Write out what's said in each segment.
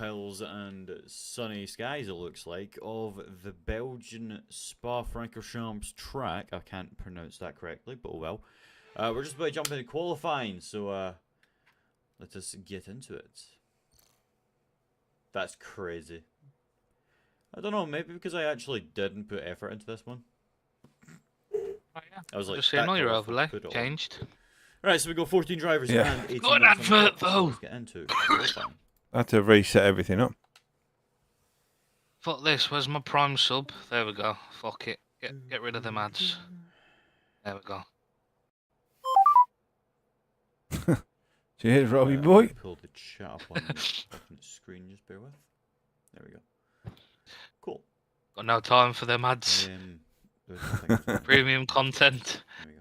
hills and sunny skies, it looks like, of the Belgian Spa-Francorchamps track. I can't pronounce that correctly, but oh well. We're just about to jump into qualifying, so let us get into it. That's crazy. I don't know, maybe because I actually didn't put effort into this one. Oh, yeah. I was like, just saying, all your overlay changed. Right, so we got 14 drivers and 18 got an minutes on the advert, clock, so though. let's get into qualifying. I had to reset everything up. Fuck this, where's my prime sub? There we go. Fuck it. Get rid of them ads. There we go. Cheers, Robbie boy. Pull the chat up on the screen, just bear with. There we go. Cool. Got no time for them ads. Premium content. There we go.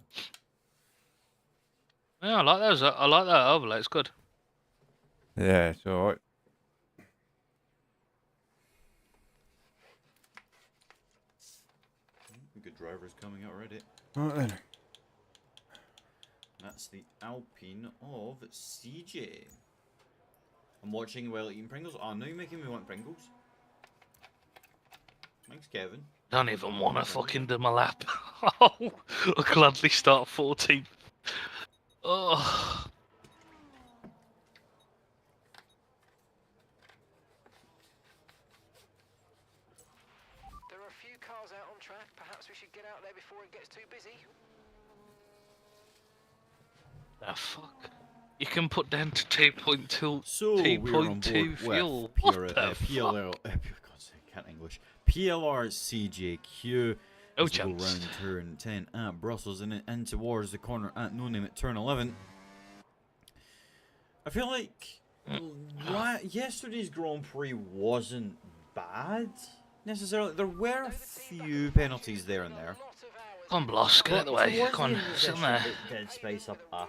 Yeah, I like those. I like that overlay. It's good. Yeah, it's alright. Good drivers coming out already. Right then. That's the Alpine of CJ. I'm watching while eating Pringles. Oh, now you're making me want Pringles. Thanks, Kevin. Don't even want to fucking do my lap. I'll gladly start 14th. Oh. There are a few cars out on track. Perhaps we should get out there before it gets too busy. The fuck? You can put down to 2.2 So we're on board fuel. with What PRL, the PLR, God's sake, can't English. PLR CJQ. No as we go chance. round turn 10 at Brussels and then in towards the corner at No Name at turn 11. I feel like yesterday's Grand Prix wasn't bad necessarily. There were a few penalties there and there. Come on, Bloss, get out of the way. Towards Come on, the end of the sit in session, there. It did spice up a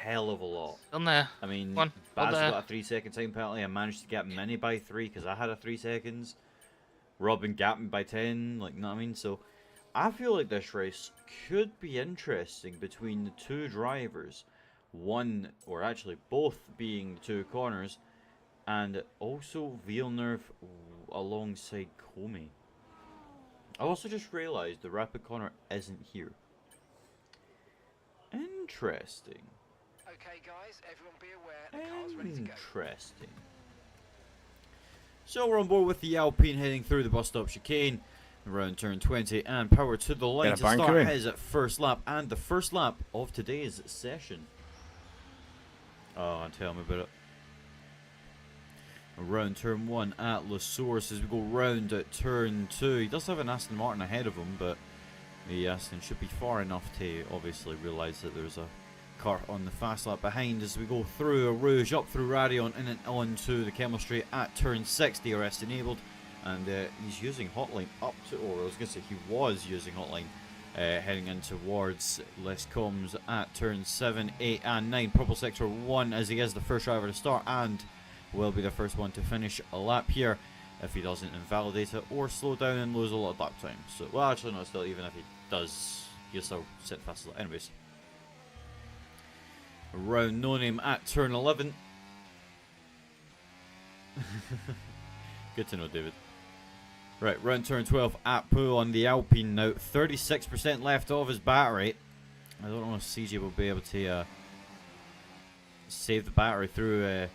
hell of a lot. Sit in there. I mean, Come on, Baz there. got a 3-second time penalty. I managed to get Mini by 3 because I had a 3 seconds. Robin gapped me by 10, like, you know what I mean? So, I feel like this race could be interesting between the two drivers. One, or actually both, being the two corners, and also Villeneuve alongside Comey. I also just realised the rapid corner isn't here. Interesting. Okay, guys, everyone be aware. The car's ready to go. Interesting. So we're on board with the Alpine heading through the bus stop chicane around turn 20 and power to the line to start his first lap and the first lap of today's session. Oh, tell me about it. Around turn 1 at La Source as we go round at turn 2. He does have an Aston Martin ahead of him, but the Aston should be far enough to obviously realise that there's a car on the fast lap behind as we go through a Rouge, up through Radion and then on to the chemistry at turn 6. DRS enabled, and he's using Hotline up to, or I was going to say he was using Hotline heading in towards Les Combs at turn 7, 8 and 9. Purple sector 1 as he is the first driver to start and will be the first one to finish a lap here if he doesn't invalidate it or slow down and lose a lot of lap time. So, well, actually not still, even if he does, he'll still sit fast. Anyways. Around No Name at turn 11. Good to know, David. Right, round turn 12 at Poo on the Alpine now. 36% left of his battery. I don't know if CJ will be able to save the battery through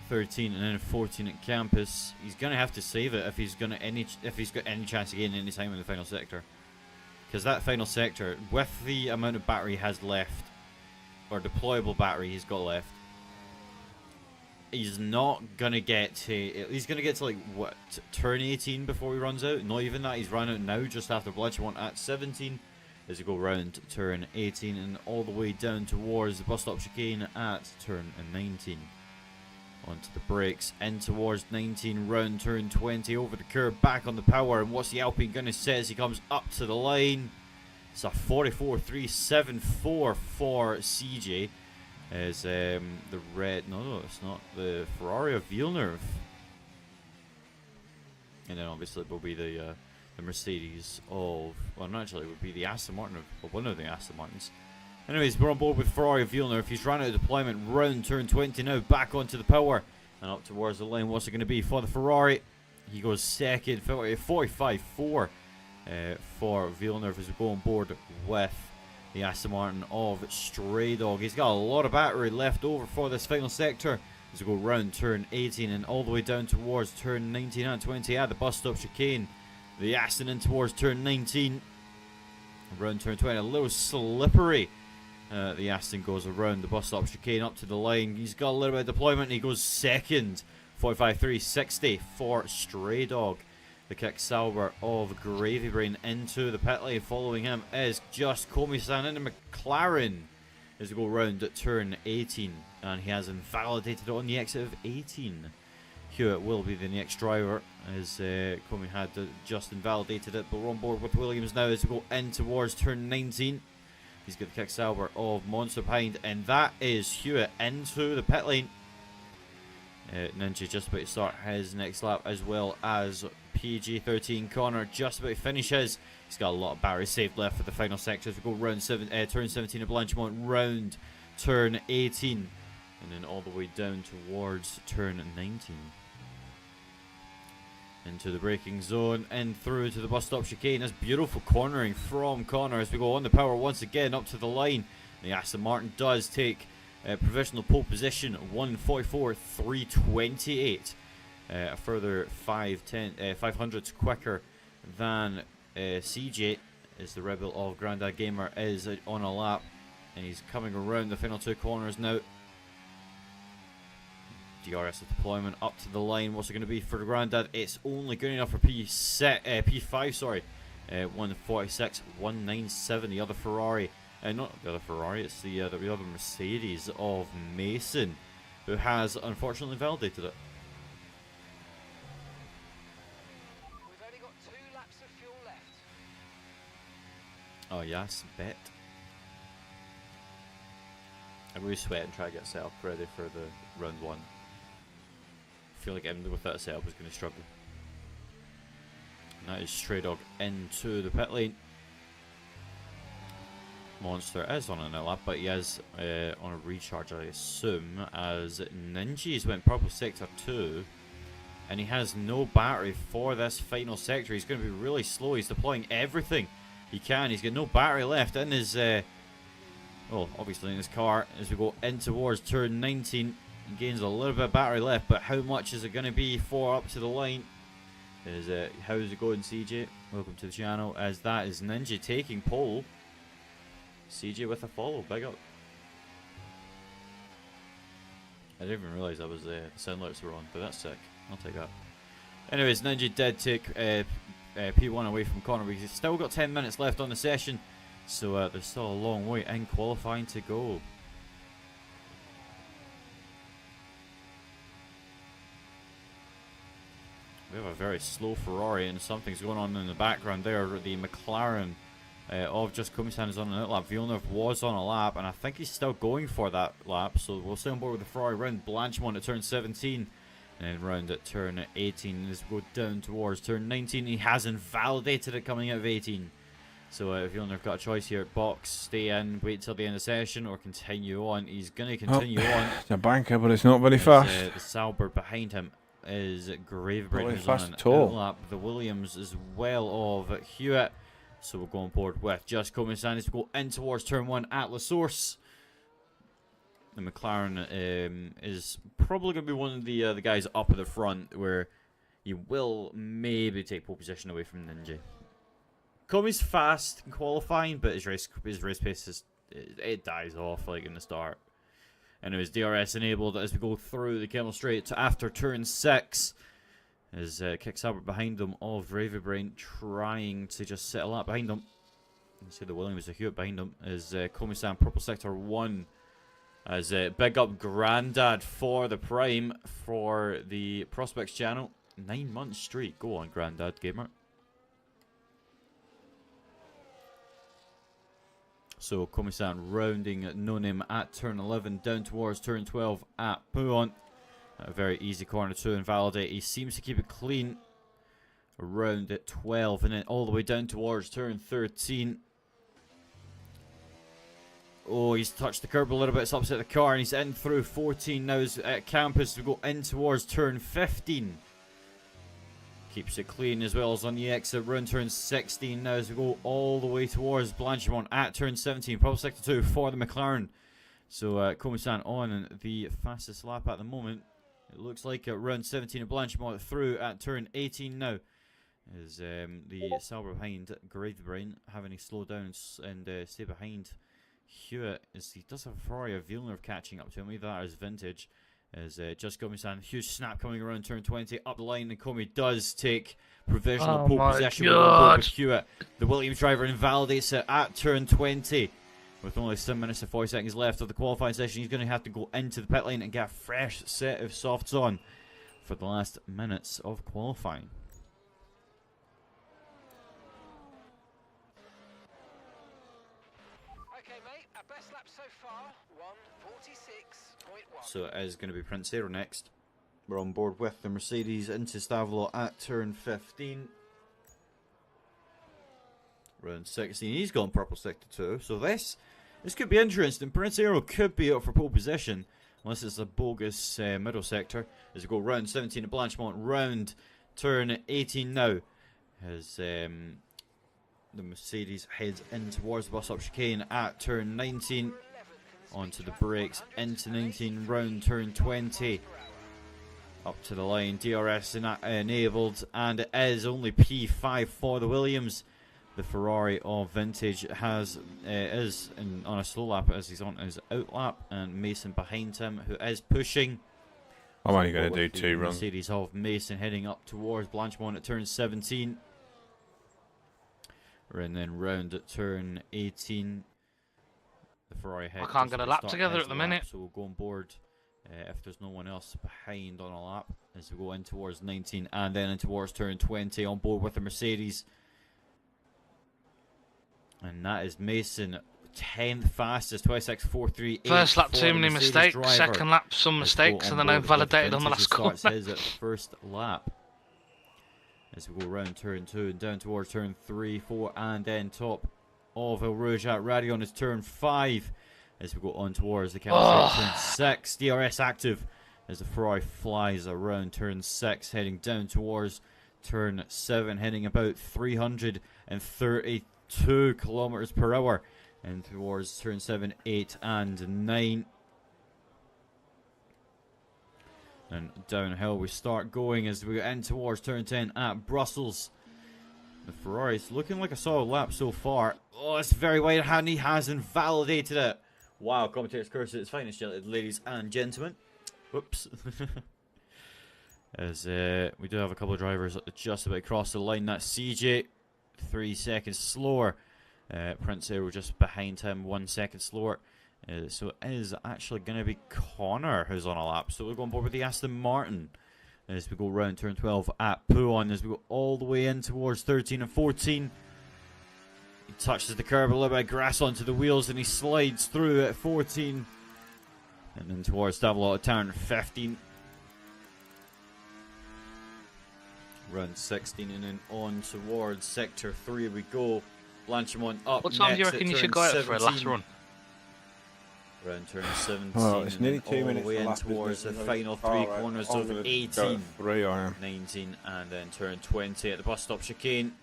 13 and then 14 at campus. He's gonna have to save it if he's got any chance of gaining any time in the final sector. Because that final sector, with the amount of battery he has left, or deployable battery he's got left, he's not gonna get to. He's gonna get to like what, turn 18 before he runs out. Not even that. He's run out now, just after Blanchimont at 17. As we go round turn 18 and all the way down towards the bus stop chicane at turn 19. Onto the brakes, in towards 19, round turn 20, over the curb, back on the power, and what's the Alpine gonna say as he comes up to the line? It's a 44.374 for CJ. As the red, no, it's not, the Ferrari of Villeneuve. And then obviously it will be the Mercedes of, well, not actually, it would be the Aston Martin of one of the Aston Martins. Anyways, we're on board with Ferrari of Villeneuve. He's run out of deployment, round turn 20 now, back onto the power. And up towards the line, what's it going to be for the Ferrari? He goes second, 45-4 for Villeneuve as we go on board with the Aston Martin of Stray Dog. He's got a lot of battery left over for this final sector as we go round turn 18 and all the way down towards turn 19 and 20 at the bus stop chicane. The Aston in towards turn 19. Around turn 20, a little slippery. The Aston goes around the bus stop chicane up to the line. He's got a little bit of deployment. He goes second. 45-3-60 for Stray Dog. The kick Sauber of Gravy Brain into the pit lane. Following him is just Komi-san into McLaren as we go round at turn 18. And he has invalidated it on the exit of 18. Hewitt will be the next driver as Komi had just invalidated it, but we're on board with Williams now as we go in towards turn 19. He's got the kick Sauber of Monster behind, and that is Hewitt into the pit lane. Ninja just about to start his next lap, as well as PG13 Connor just about to finish his. He's got a lot of battery saved left for the final sector as we go round turn 17 at Blanchimont, round turn 18, and then all the way down towards turn 19. Into the braking zone and through to the bus stop chicane. That's beautiful cornering from Connor as we go on the power once again up to the line. The Aston Martin does take provisional pole position, 1:44.328. A further 500s quicker than CJ as the Rebel of Grandad Gamer is on a lap, and he's coming around the final two corners now. DRS of deployment up to the line. What's it going to be for the Grandad? It's only good enough for P5, sorry. 1:46.197. The other Ferrari, not the other Ferrari, it's the other Mercedes of Mason, who has unfortunately validated it. We've only got 2 laps of fuel left. Oh yes, bet. I'm really sweating trying to get set up ready for the round 1. I feel like even without a setup is going to struggle. And that is Stray Dog into the pit lane. Monster is on a lap, but he is on a recharge, I assume, as Ninjas went purple sector 2, and he has no battery for this final sector. He's going to be really slow. He's deploying everything he can. He's got no battery left in his, well, obviously in his car as we go in towards turn 19. He gains a little bit of battery left, but how much is it going to be for up to the line? How's it going, CJ? Welcome to the channel, as that is Ninja taking pole. CJ with a follow, big up. I didn't even realise that was the sound alerts were on, but that's sick. I'll take that. Anyways, Ninja did take P1 away from Connor because he's still got 10 minutes left on the session, so there's still a long way in qualifying to go. We have a very slow Ferrari, and something's going on in the background there. The McLaren of just Komi-san is on an outlap. Villeneuve was on a lap, and I think he's still going for that lap, so we'll stay on board with the Ferrari round Blanchimont at turn 17, and then round at turn 18 as we go down towards turn 19. He has invalidated it coming out of 18. So if Villeneuve got a choice here, box, stay in, wait till the end of the session, or continue on. He's going to continue on. It's a banker, but it's not very fast. The Sauber behind him is Gravebrain, who's fast on an at all. outlap. The Williams as well of Hewitt. So we'll go on board with just Komi-san as we go in towards turn 1 at La Source. The McLaren is probably going to be one of the guys up at the front, where you will maybe take pole position away from Ninja. Komi's fast in qualifying, but his race pace is, it dies off like in the start. Anyways, DRS enabled as we go through the Camel Straight to after turn 6. As Kick Sauber behind them of Ravenbrain trying to just settle up behind them. You see the Williams, a Hewitt behind them. As Komi-san purple sector 1. As big up Grandad for the Prime for the Prospects channel. 9 months straight. Go on, Grandad Gamer. So Komi-san rounding No Name at turn 11 down towards turn 12 at Puon. A very easy corner to invalidate. He seems to keep it clean around at 12 and then all the way down towards turn 13. Oh, he's touched the curb a little bit. It's upset the car, and he's in through 14 now. As at campus, we go in towards turn 15. Keeps it clean as well as on the exit. Round turn 16 now as we go all the way towards Blanchimont at turn 17. Purple sector 2 for the McLaren. So Komi-san on the fastest lap at the moment. It looks like round 17 at Blanchimont through at turn 18 now. As the Sauber behind Gravebrain having to slow down and stay behind Hewitt, as he does have a Ferrari of Villeneuve catching up to him. Leave that as vintage. As just Komi-san, huge snap coming around turn 20 up the line, and Komi does take provisional pole position with Hewitt. The Williams driver invalidates it at turn 20 with only 7 minutes and 40 seconds left of the qualifying session. He's going to have to go into the pit lane and get a fresh set of softs on for the last minutes of qualifying. Best lap so far, 1:46.1. So it is going to be Prince Aero next. We're on board with the Mercedes into Stavolo at turn 15. Round 16, he's gone purple sector 2. So this could be interesting. Prince Aero could be out for pole position, unless it's a bogus middle sector. As we go round 17 at Blanchimont, round turn 18 now. As the Mercedes heads in towards the bus up chicane at turn 19. Onto the brakes into 19, round turn 20. Up to the line, DRS enabled, and it is only P5 for the Williams. The Ferrari of vintage is on a slow lap as he's on his out lap, and Mason behind him, who is pushing. I'm only going to do 2 runs. Mercedes of Mason heading up towards Blanchimont at turn 17. And then round at turn 18. The Ferrari head. I can't get a lap together at the minute. So we'll go on board if there's no one else behind on a lap as we go in towards 19 and then in towards turn 20 on board with the Mercedes. And that is Mason, 10th fastest, 26.438. First lap, too many mistakes. Driver. Second lap, some mistakes, and then I validated on the last corner. His at the first lap. As we go around turn 2 and down towards turn 3, 4, and then top of El Rouge at Radion is turn 5. As we go on towards the count turn 6. DRS active as the Ferrari flies around turn 6, heading down towards turn 7, heading about 332 kilometers per hour, and towards turn 7, 8, and 9. And downhill we start going as we get in towards turn 10 at Brussels. The Ferrari's looking like a solid lap so far. Oh, it's very wide and he has invalidated it. Wow, commentator's curse at its finest, ladies and gentlemen. Whoops. As we do have a couple of drivers just about across the line. That's CJ, 3 seconds slower. Prince Aero just behind him, 1 second slower. So it is actually going to be Connor who's on a lap. So we'll go on board with the Aston Martin as we go round turn 12 at Pouon. As we go all the way in towards 13 and 14. He touches the curb, a little bit of grass onto the wheels, and he slides through at 14. And then towards Stavolo at turn 15. Round 16 and then on towards sector 3 we go. Blanchimont up. What time do you reckon you should go out for a last run? Round turn 17. Well, it's nearly 2 minutes all the way in towards the final 3 corners of 18, 19, and then turn 20 at the bus stop chicane.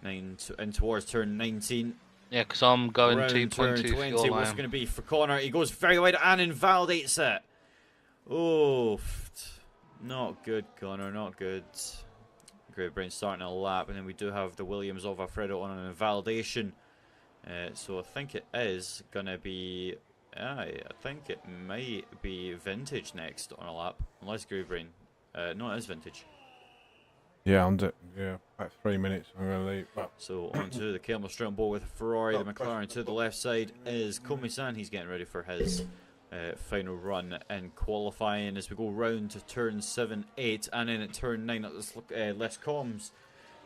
In towards turn 19. Yeah, because I'm going 2.2. Turn 20. What's going to be for Connor? He goes very wide and invalidates it. Oh, not good, Connor. Not good. Great Brain starting a lap, and then we do have the Williams of Alfredo on an invalidation. So I think it is going to be... I think it might be Vintage next on a lap. Unless Gravebrain. No, it is Vintage. Yeah, about 3 minutes. I'm going to leave. Well. So on to the Kelmer straight on board with Ferrari. The McLaren to the left side is Komi-san. He's getting ready for his final run in qualifying as we go round to turn 7, 8, and then at turn 9 at this less comms.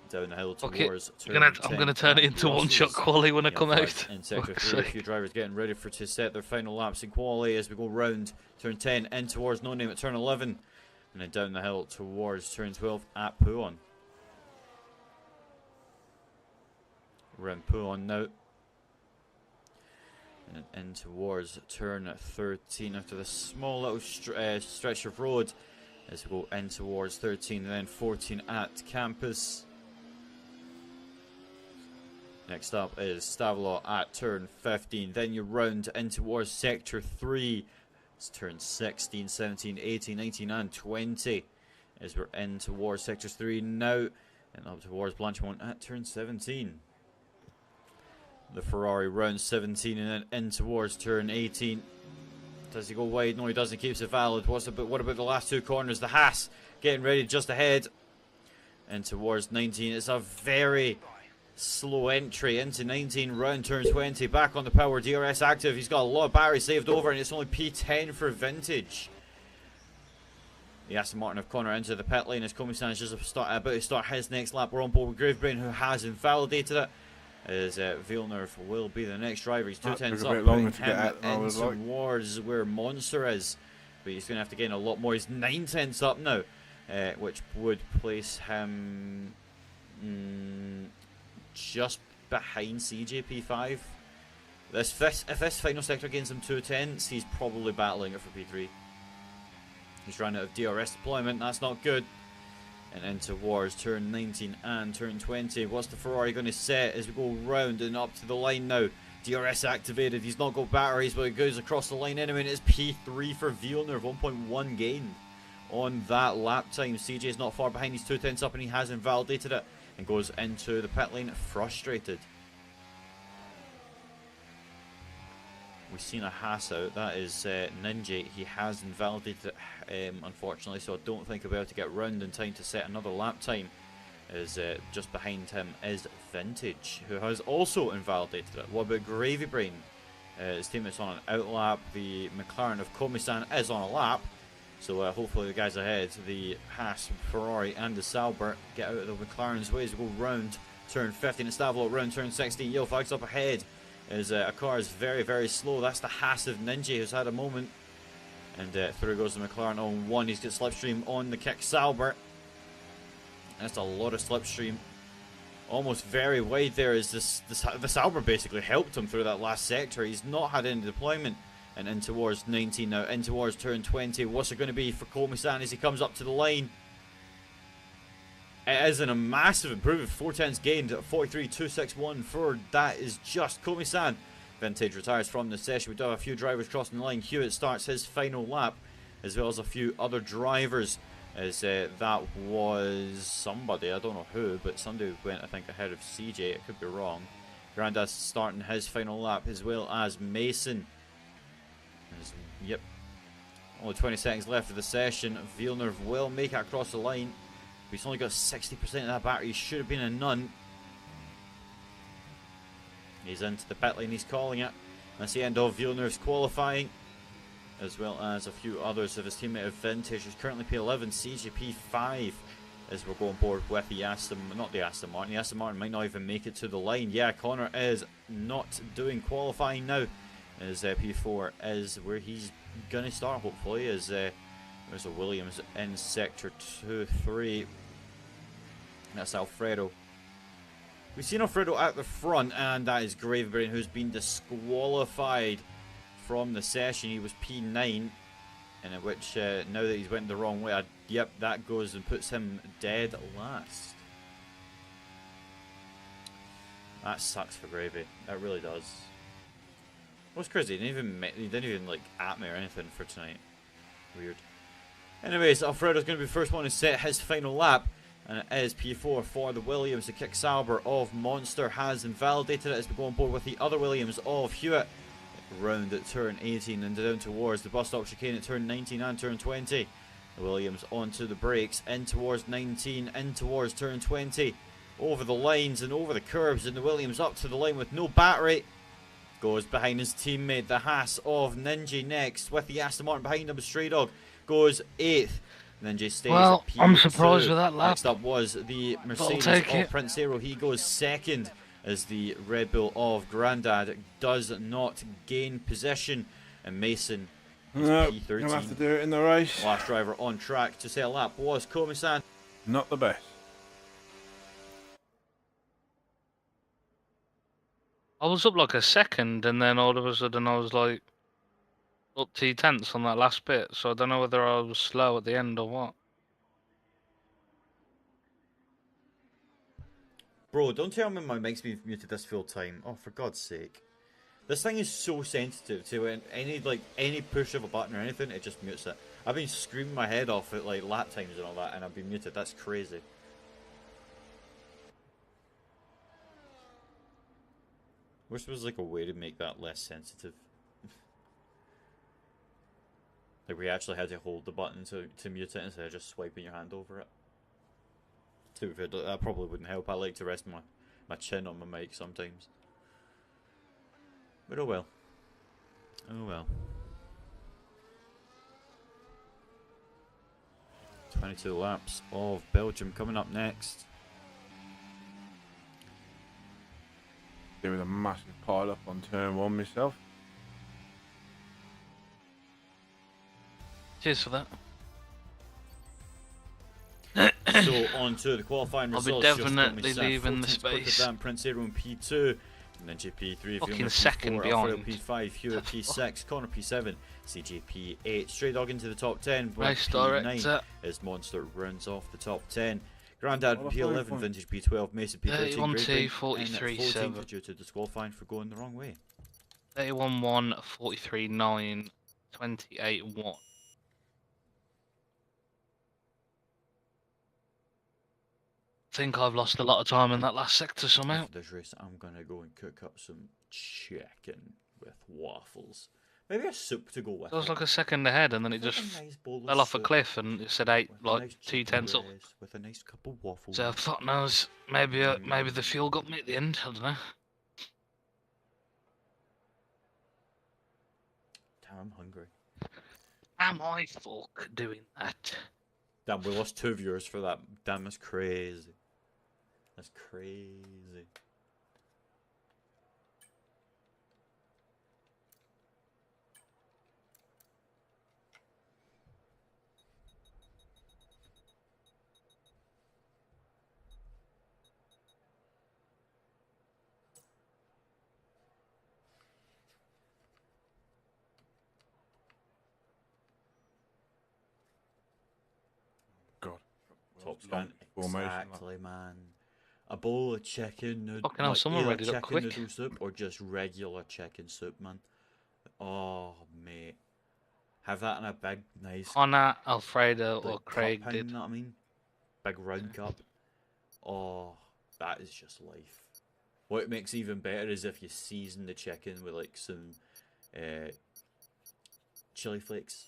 Down the hill towards turn I'm going to turn it into one-shot quali when I come out. In sector 3, a few drivers getting ready to set their final laps in quali as we go round turn 10 in towards No Name at turn 11, and then down the hill towards turn 12 at Pouon. We're in Pouon now. And then in towards turn 13 after the small little stretch of road as we go in towards 13 and then 14 at campus. Next up is Stavelot at turn 15. Then you round in towards sector 3. It's turn 16, 17, 18, 19 and 20 as we're in towards sector 3 now. And up towards Blanchmont at turn 17. The Ferrari round 17 and then in towards turn 18. Does he go wide? No, he doesn't. Keeps it valid. What about the last two corners? The Haas getting ready just ahead. And towards 19. It's a very slow entry into 19. Round turn 20. Back on the power. DRS active. He's got a lot of battery saved over and it's only P10 for vintage. The Aston Martin of Connor into the pit lane as Komisan is just about to start his next lap. We're on board with Gravebrain who has invalidated it. As Villeneuve will be the next driver. He's 2 tenths up, putting him in towards where Monster is. But he's going to have to gain a lot more. He's 9 tenths up now, which would place him just behind CJP5. If this final sector gains him 2 tenths, he's probably battling it for P3. He's run out of DRS deployment, that's not good. And in towards turn 19 and turn 20. What's the Ferrari going to set as we go round and up to the line now? DRS activated. He's not got batteries, but it goes across the line anyway. And it's P3 for Villeneuve. 1.1 gained on that lap time. CJ's not far behind. He's 2 tenths up and he has invalidated it. And goes into the pit lane frustrated. We've seen a Haas out. That is Ninja. He has invalidated it, unfortunately, so I don't think I'll be able to get round in time to set another lap time. As just behind him is Vintage, who has also invalidated it. What about Gravy Brain? His teammate's on an out lap. The McLaren of Komisan is on a lap. So hopefully the guys ahead, the Haas, Ferrari and the Sauber, get out of the McLaren's way as we go round turn 15 and Stavelot round turn 16. Yellow flags up ahead. As a car is very, very slow. That's the Haas of Ninja who's had a moment. And through goes the McLaren on 1. He's got slipstream on the kick Sauber. That's a lot of slipstream. Almost very wide there as the Sauber basically helped him through that last sector. He's not had any deployment. And in towards 19 now. In towards turn 20. What's it going to be for Komisan as he comes up to the line? It isn't a massive improvement. 4 tenths gained at 43.261 for that is just Komisan. Vintage retires from the session. We do have a few drivers crossing the line. Hewitt starts his final lap, as well as a few other drivers. As that was somebody, I don't know who, but somebody went, I think, ahead of CJ. It could be wrong. Grandad starting his final lap, as well as Mason. Yep. Only 20 seconds left of the session. Villeneuve will make it across the line. But he's only got 60% of that battery. He should have been a none. He's into the pit lane. He's calling it. That's the end of Villeneuve's qualifying. As well as a few others of his teammate of Vintage, who's currently P11, CGP5. As we're going forward with the Aston Martin. The Aston Martin might not even make it to the line. Yeah, Connor is not doing qualifying now. As P4 is where he's going to start, hopefully. As there's a Williams in sector 2-3. That's Alfredo. We've seen Alfredo at the front, and that is Gravebrain, who's been disqualified from the session. He was P9, and in which now that he's went the wrong way, yep, that goes and puts him dead last. That sucks for Gravy. That really does. What's crazy? He didn't even like at me or anything for tonight. Weird. Anyways, Alfredo's going to be the first one to set his final lap. And it is P4 for the Williams. The kick Sauber of Monster has invalidated it as we go on board with the other Williams of Hewitt. Round at turn 18 and down towards the bus stop chicane at turn 19 and turn 20. The Williams onto the brakes, in towards 19, in towards turn 20. Over the lines and over the curbs, and the Williams up to the line with no battery. Goes behind his teammate, the Haas of Ninja next, with the Aston Martin behind him. Stray Dog goes 8th. Ninja stays at P2. I'm surprised with that lap. Next up was the Mercedes of Prince Aero. He goes 2nd as the Red Bull of Grandad does not gain position. And Mason is P13. You'll have to do it in the race. Last driver on track to set a lap was Komisan. Not the best. I was up like a second, and then all of a sudden I was like up 2/10 on that last bit. So I don't know whether I was slow at the end or what. Bro, don't tell me my mic's been muted this full time. Oh, for God's sake. This thing is so sensitive to when any push of a button or anything, it just mutes it. I've been screaming my head off at like lap times and all that, and I've been muted. That's crazy. Wish there was like a way to make that less sensitive. Like we actually had to hold the button to mute it instead of just swiping your hand over it. To be fair, that probably wouldn't help. I like to rest my chin on my mic sometimes. But oh well. Oh well. 22 laps of Belgium coming up next. There was a massive pile up on turn 1 myself. Cheers for that. So on to the qualifying I'll results. be definitely leaving the space. Dan, Prince Aero in P2, Ninja P3, Fucking Fiona second P4, Alfredo behind. P5, Hewitt P6, Connor P7, CJ P8, Stray Dog into the top 10, Black Race P9 director. as Monster rounds off the top 10. Grandad What a P11, point. Vintage P12, Mason P13, 31 Great 2, Brake, 43 and 14th 7. due to disqualifying for going the wrong way. 31 1, 43 9, 28 1. I think I've lost a lot of time in that last sector somehow. After this race, I'm gonna go and cook up some chicken with waffles. Maybe a soup to go with I was it. like a second ahead, and then it Like just a nice bowl of fell off a soup cliff, and it said 8, with a like nice 2 chicken tenths up. breast with a nice cup of waffles. So I thought, knows, maybe the fuel got me at the end. I don't know. Damn, I'm hungry. Am I fuck doing that? Damn, we lost 2 viewers for that. Damn, that's crazy. That's crazy. God. Top Long scan. formation, like. Exactly, man. A bowl of chicken Fucking hell, someone either read it up chicken quick. noodle soup or just regular chicken soup, man. Oh, mate. Have that in a big, nice Connor, Alfredo, or like, Craig cup, did. you know what I mean? Big round cup. Oh, that is just life. What makes it even better is if you season the chicken with like some chili flakes,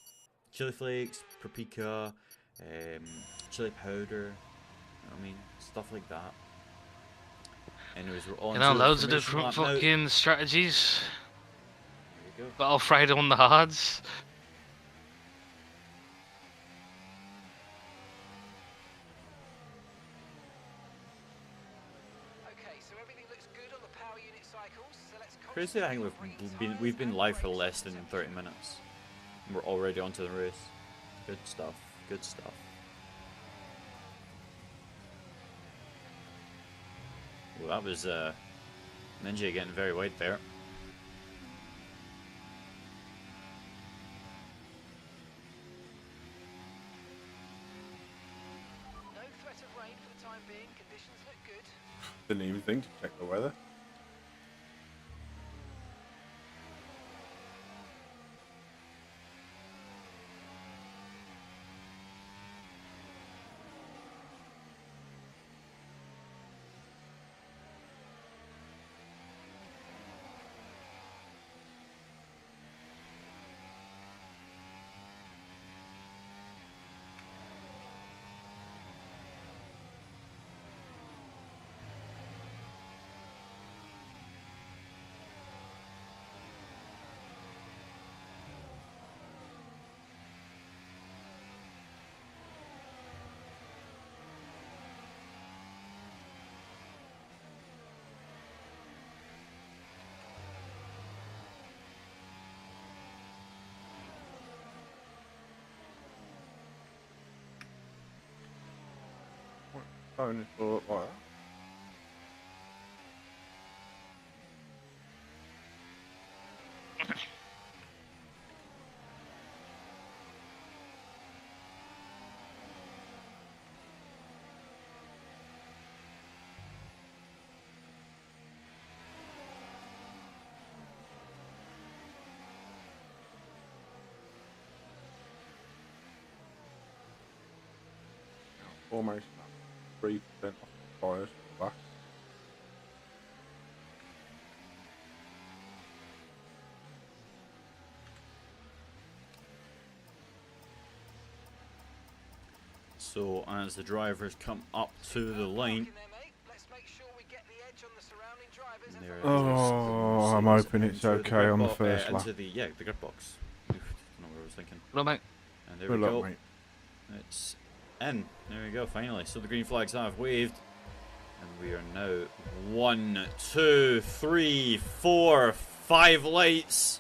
paprika, chili powder. You know what I mean, stuff like that. Anyways, we're on You know, to loads of the different formation lap now. fucking strategies. There you go. Got Alfredo on the hards. Okay, so everything looks good on the power unit cycles. So let's Crazy, I think we've been live for less than 30 minutes. And we're already onto the race. Good stuff. Good stuff. Well, that was Ninja getting very wide there. No threat of rain for the time being. Conditions look good. Didn't even think to check the weather. Phone is all up like that. almost 3% off the tyres. Back. So as the drivers come up to the line, and there Oh, I'm hoping it's okay on the first lap. into the the grid box. Oof, don't know what I was thinking. Well, mate. And there Good we luck, go. mate. It's in. There we go. Finally, so the green flags have waved, and we are now 1, 2, 3, 4, 5 lights.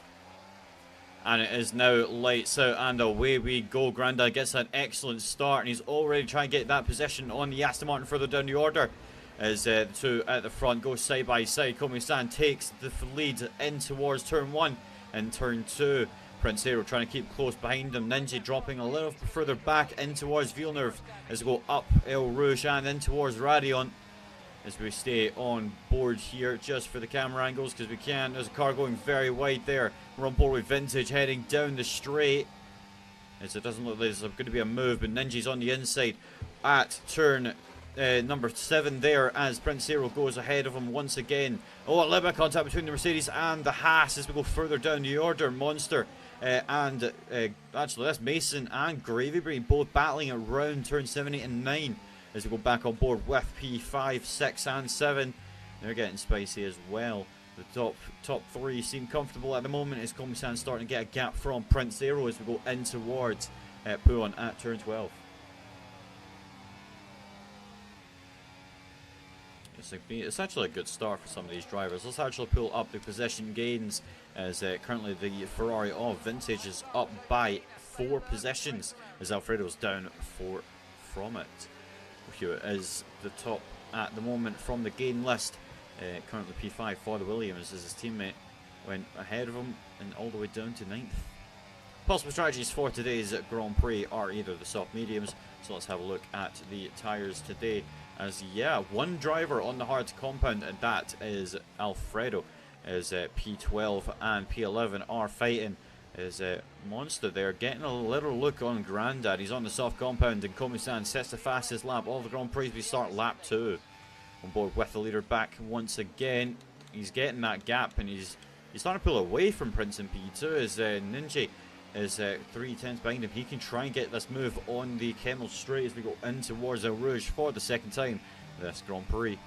And it is now lights out and away we go. Grandad gets an excellent start and he's already trying to get that position on the Aston Martin further down the order. As the two at the front go side by side. Komi-san takes the lead in towards turn 1 and turn 2. Prince Hero trying to keep close behind him. Ninja dropping a little further back in towards Villeneuve as we go up El Rouge and in towards Radion. As we stay on board here just for the camera angles because we can. There's a car going very wide there. We're on board with Vintage heading down the straight. As it doesn't look like there's going to be a move, but Ninja's on the inside at turn number 7 there as Prince Hero goes ahead of him once again. Oh, a little bit of contact between the Mercedes and the Haas as we go further down the order. Monster and actually that's Mason and Gravyberry both battling around turn 7, 8 and 9. As we go back on board with P5, 6 and 7. They're getting spicy as well. The top 3 seem comfortable at the moment. As Komi-san starting to get a gap from Prince Hero as we go in towards Puon at turn 12. It's actually a good start for some of these drivers. Let's actually pull up the position gains as currently the Ferrari of Vintage is up by 4 positions as Alfredo's down 4 from it. Hewitt is the top at the moment from the gain list. Currently P5 for the Williams as his teammate went ahead of him and all the way down to 9th. Possible strategies for today's Grand Prix are either the soft mediums, so let's have a look at the tyres today. As one driver on the hard compound and that is Alfredo as P12 and P11 are fighting. Is Monster there getting a little look on Grandad. He's on the soft compound and Komi-san sets the fastest lap of the Grand Prix. We start lap 2 on board with the leader back once again. He's getting that gap and he's starting to pull away from Prince in P2 as Ninja is 3 tenths behind him. He can try and get this move on the Kemmel straight as we go in towards El Rouge for the second time this Grand Prix.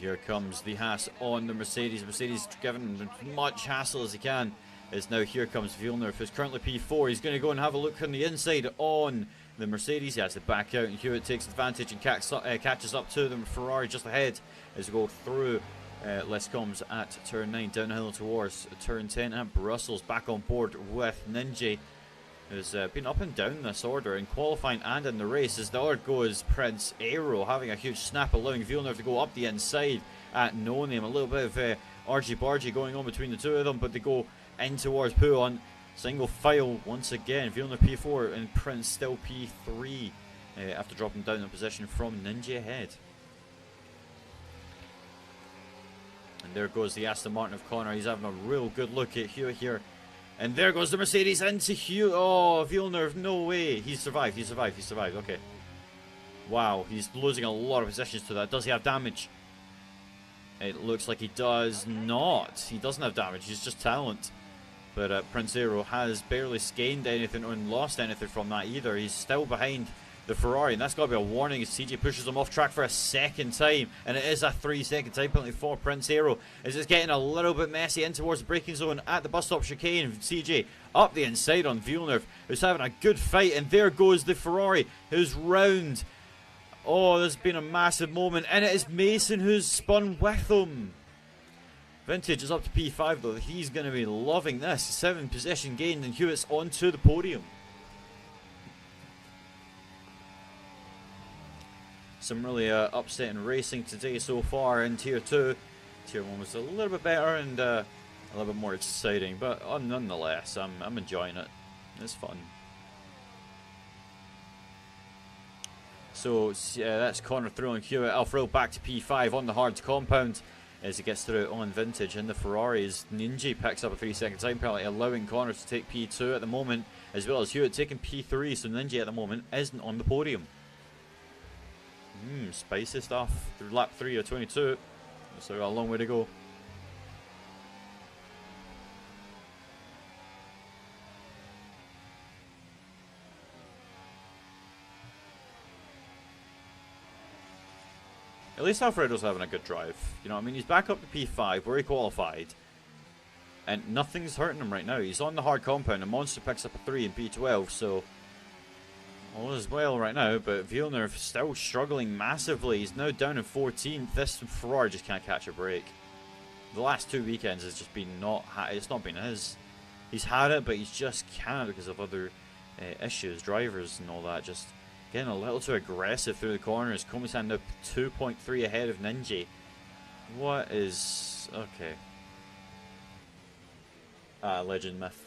Here comes the Haas on the Mercedes. Mercedes giving as much hassle as he can. As now here comes Villeneuve, who's currently P4. He's going to go and have a look on the inside on the Mercedes. He has to back out, and Hewitt takes advantage and catches up to them. Ferrari just ahead as we go through Lescombs at turn 9, downhill towards turn 10, and Brussels back on board with Ninja. Who's been up and down this order in qualifying and in the race as the other goes Prince Aero having a huge snap, allowing Villeneuve to go up the inside at No Name. A little bit of argy-bargy going on between the two of them, but they go in towards Puon. Single file once again. Villeneuve P4 and Prince still P3 after dropping down a position from Ninja ahead. And there goes the Aston Martin of Connor. He's having a real good look at Hewitt here. And there goes the Mercedes into Hugh. Oh, Villeneuve, no way. He's survived, he's survived, he's survived. Okay. Wow, he's losing a lot of positions to that. Does he have damage? It looks like he does not. He doesn't have damage, he's just talent. But Prince Aero has barely gained anything or lost anything from that either. He's still behind the Ferrari, and that's got to be a warning as CJ pushes him off track for a second time, and it is a 3-second time penalty for Prince Aero as it's getting a little bit messy in towards the braking zone at the bus stop chicane. CJ up the inside on Villeneuve, who's having a good fight, and there goes the Ferrari who's round. Oh, there's been a massive moment, and it is Mason who's spun with him. Vintage is up to P5 though. He's going to be loving this. 7 position gained, and Hewitt's onto the podium. Some really upsetting racing today so far in Tier 2. Tier 1 was a little bit better and a little bit more exciting, but nonetheless, I'm enjoying it. It's fun. So that's Connor through and Hewitt. Alfredo back to P5 on the hard compound. as he gets through on Vintage. In the Ferraris, Ninja picks up a 3-second time penalty, allowing Connor to take P2 at the moment, as well as Hewitt taking P3, so Ninja at the moment isn't on the podium. Spicy stuff through lap 3 of 22, so we've got a long way to go. At least Alfredo's having a good drive. You know what I mean? He's back up to P5 where he qualified. And nothing's hurting him right now. He's on the hard compound and Monster picks up a 3 in P12. So all is well right now. But Villeneuve still struggling massively. He's now down in 14th. This Ferrari just can't catch a break. The last 2 weekends has just been it's not been his. He's had it, but he's just can't because of other issues, drivers and all that. Just getting a little too aggressive through the corners. Komi-san now 2.3 ahead of Ninja. What is... okay. Legend myth.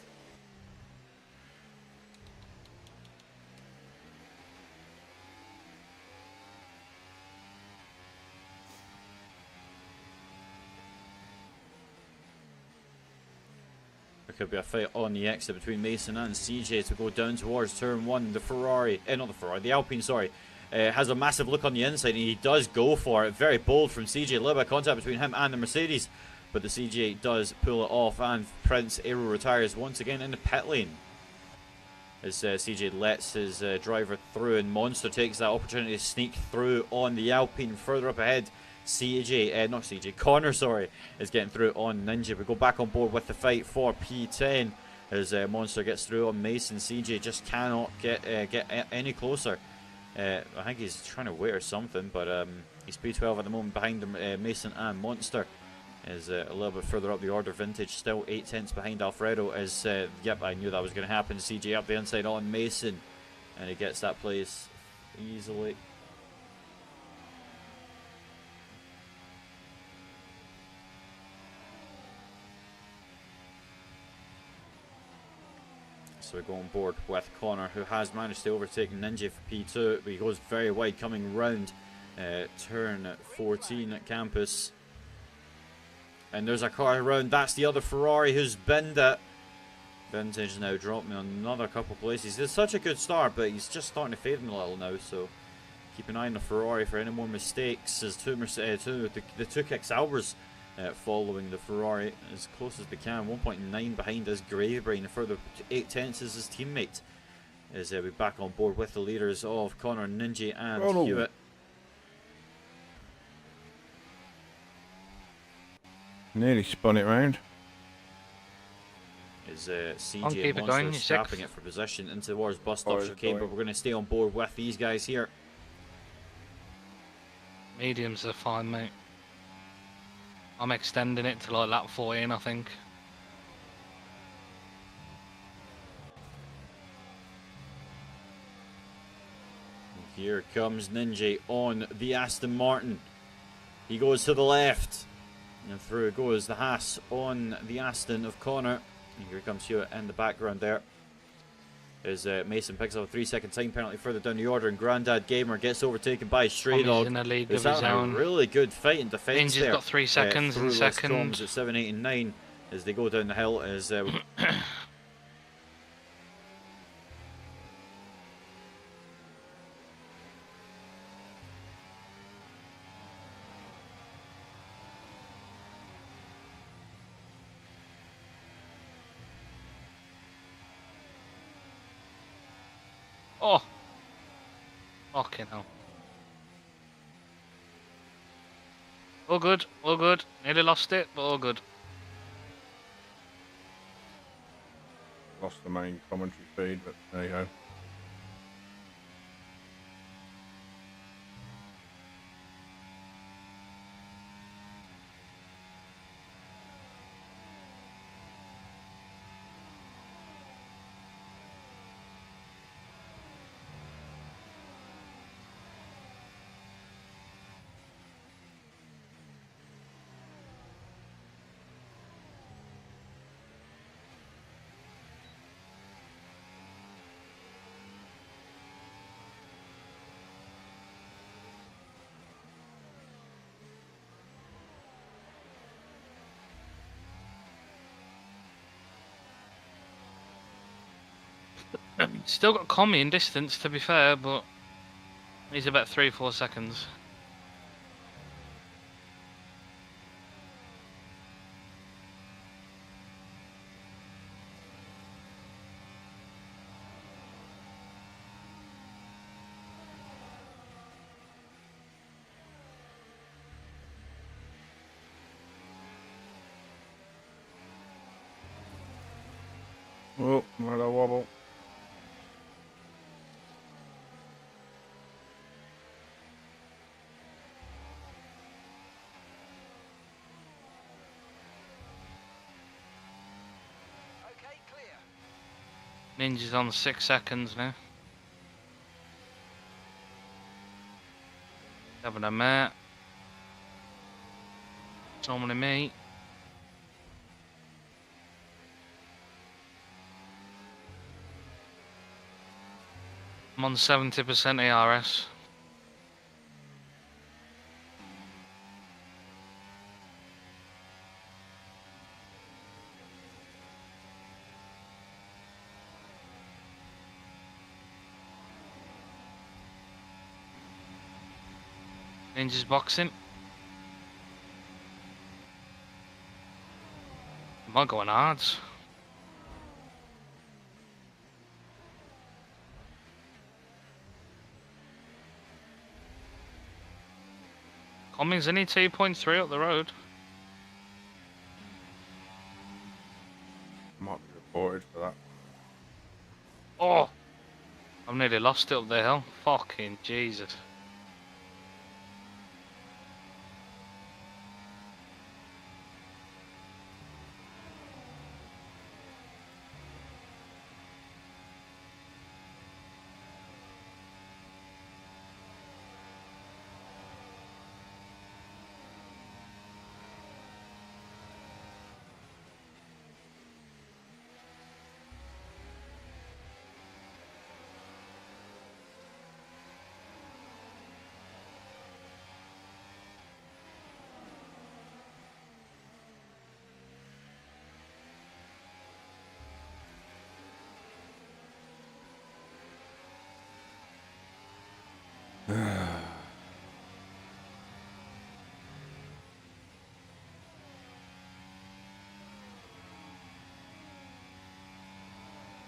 There could be a fight on the exit between Mason and CJ to go down towards turn 1. The Ferrari, not the Ferrari, the Alpine, sorry, has a massive look on the inside and he does go for it. Very bold from CJ. A little bit of contact between him and the Mercedes, but the CJ does pull it off and Prince Aero retires once again in the pit lane. As CJ lets his driver through and Monster takes that opportunity to sneak through on the Alpine further up ahead. Connor, sorry, is getting through on Ninja. We go back on board with the fight for P10 as Monster gets through on Mason. CJ just cannot get any closer. I think he's trying to wait or something, but he's P12 at the moment behind Mason and Monster. Is a little bit further up the order. Vintage still 8 tenths behind Alfredo. As yep, I knew that was going to happen. CJ up the inside on Mason, and he gets that place easily. So we go on board with Connor, who has managed to overtake Ninja for P2, but he goes very wide coming round turn 14 at campus. And there's a car around. That's the other Ferrari who's binned it. Vintage now dropping another couple places. It's such a good start, but he's just starting to fade him a little now. So keep an eye on the Ferrari for any more mistakes. As the two kicks Albers following the Ferrari as close as they can. 1.9 behind is Gravebrain. A further 8 tenths is his teammate. As we're back on board with the leaders of Connor, Ninja, and Hewitt. Nearly spun it round. Is CJ and Monster scrapping it for position in towards bus stop chicane, but we're going to stay on board with these guys here. Mediums are fine, mate. I'm extending it to like lap 14, I think. Here comes Ninja on the Aston Martin. He goes to the left. And through goes the Haas on the Aston of Connor. And here comes Hewitt in the background there. As Mason picks up a 3-second time penalty further down the order, and Grandad Gamer gets overtaken by Stray Dog. In the lead of his his a own. really good fight in defence there. Got 3 seconds in second. At 7, 8 and 9 as they go down the hill. As Oh! Fucking hell. All good, all good. Nearly lost it, but all good. Lost the main commentary feed, but there you go. Still got Commie in distance, to be fair, but he's about 3-4 seconds. Oh, another wobble. Okay, clear. Ninja's on 6 seconds now. Having a mate. So many me. I'm on 70% ARS. Ninja's boxing. Am I going hard? Commie's only 2.3 up the road. Might be reported for that. Oh! I've nearly lost it up the hill. Fucking Jesus.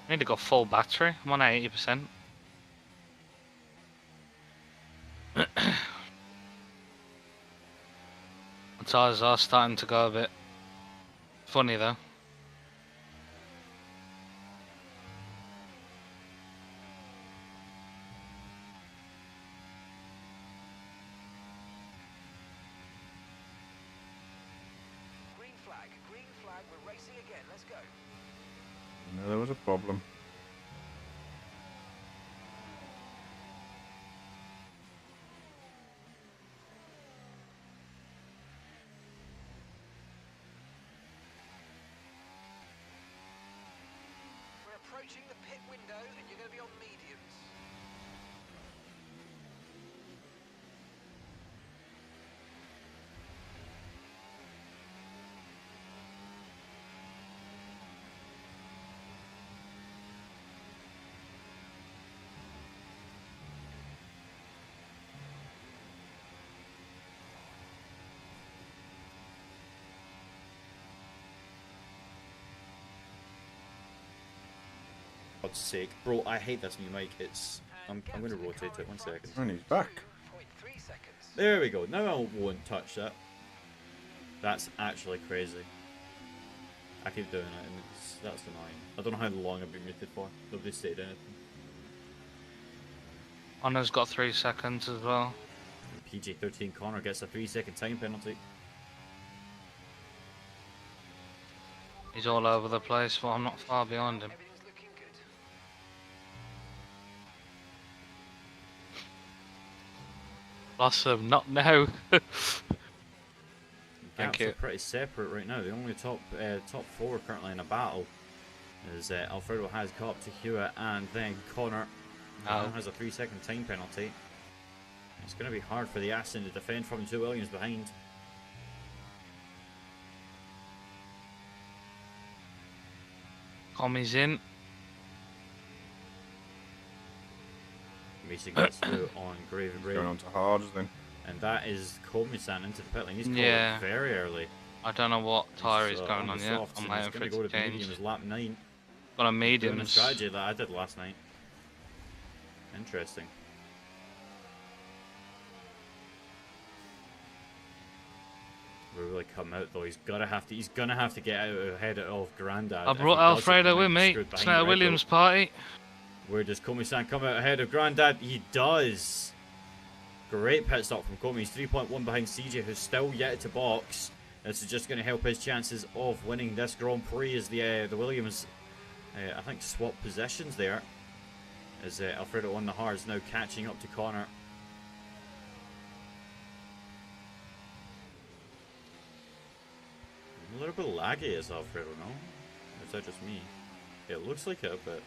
I need to go full battery. I'm on 80%. The tyres are starting to go a bit funny though. Green flag, we're racing again, let's go. No, there was a problem. We're approaching the pit window and you're going to be on mediums. God's sake. Bro, I hate this new mic. I'm going to rotate it 1 second. And he's back. 2.3 seconds. There we go. Now I won't touch that. That's actually crazy. I keep doing it and that's annoying. I don't know how long I've been muted for. Nobody's said anything. Honor's got 3 seconds as well. PG-13 Connor gets a 3-second time penalty. He's all over the place, but I'm not far behind him. Everything's looking good. Blossom, not now. Thank Gaps you. are pretty separate right now. The only top four currently in a battle is Alfredo has caught up to Hewitt, and then Connor now has a 3-second time penalty. It's going to be hard for the Aston to defend from 2 Williams behind. Commie's in. Mason gets through on Gravy He's Brain. going on to hards then. And that is Komi-san into the pit lane. He's called Yeah. it very early. I don't know what tyre he's He's, going on the yet. softs, I'm and waiting he's for going it to go to to medium change. as lap 9. Got a Doing the medium. strategy that I did last night. Interesting. We'll really come out though. He's gonna have to get out ahead of Grandad. I If brought he doesn't, Alfredo he with might be me. screwed It's behind not a Red Bull. Williams party. Where does Komi-san come out ahead of Grandad? He does. Great pit stop from Komi. He's 3.1 behind CJ, who's still yet to box. This is just going to help his chances of winning this Grand Prix as the Williams, I think, swap positions there. As Alfredo on the hards now catching up to Connor. A little bit laggy is Alfredo, no? Or is that just me? It looks like it, but...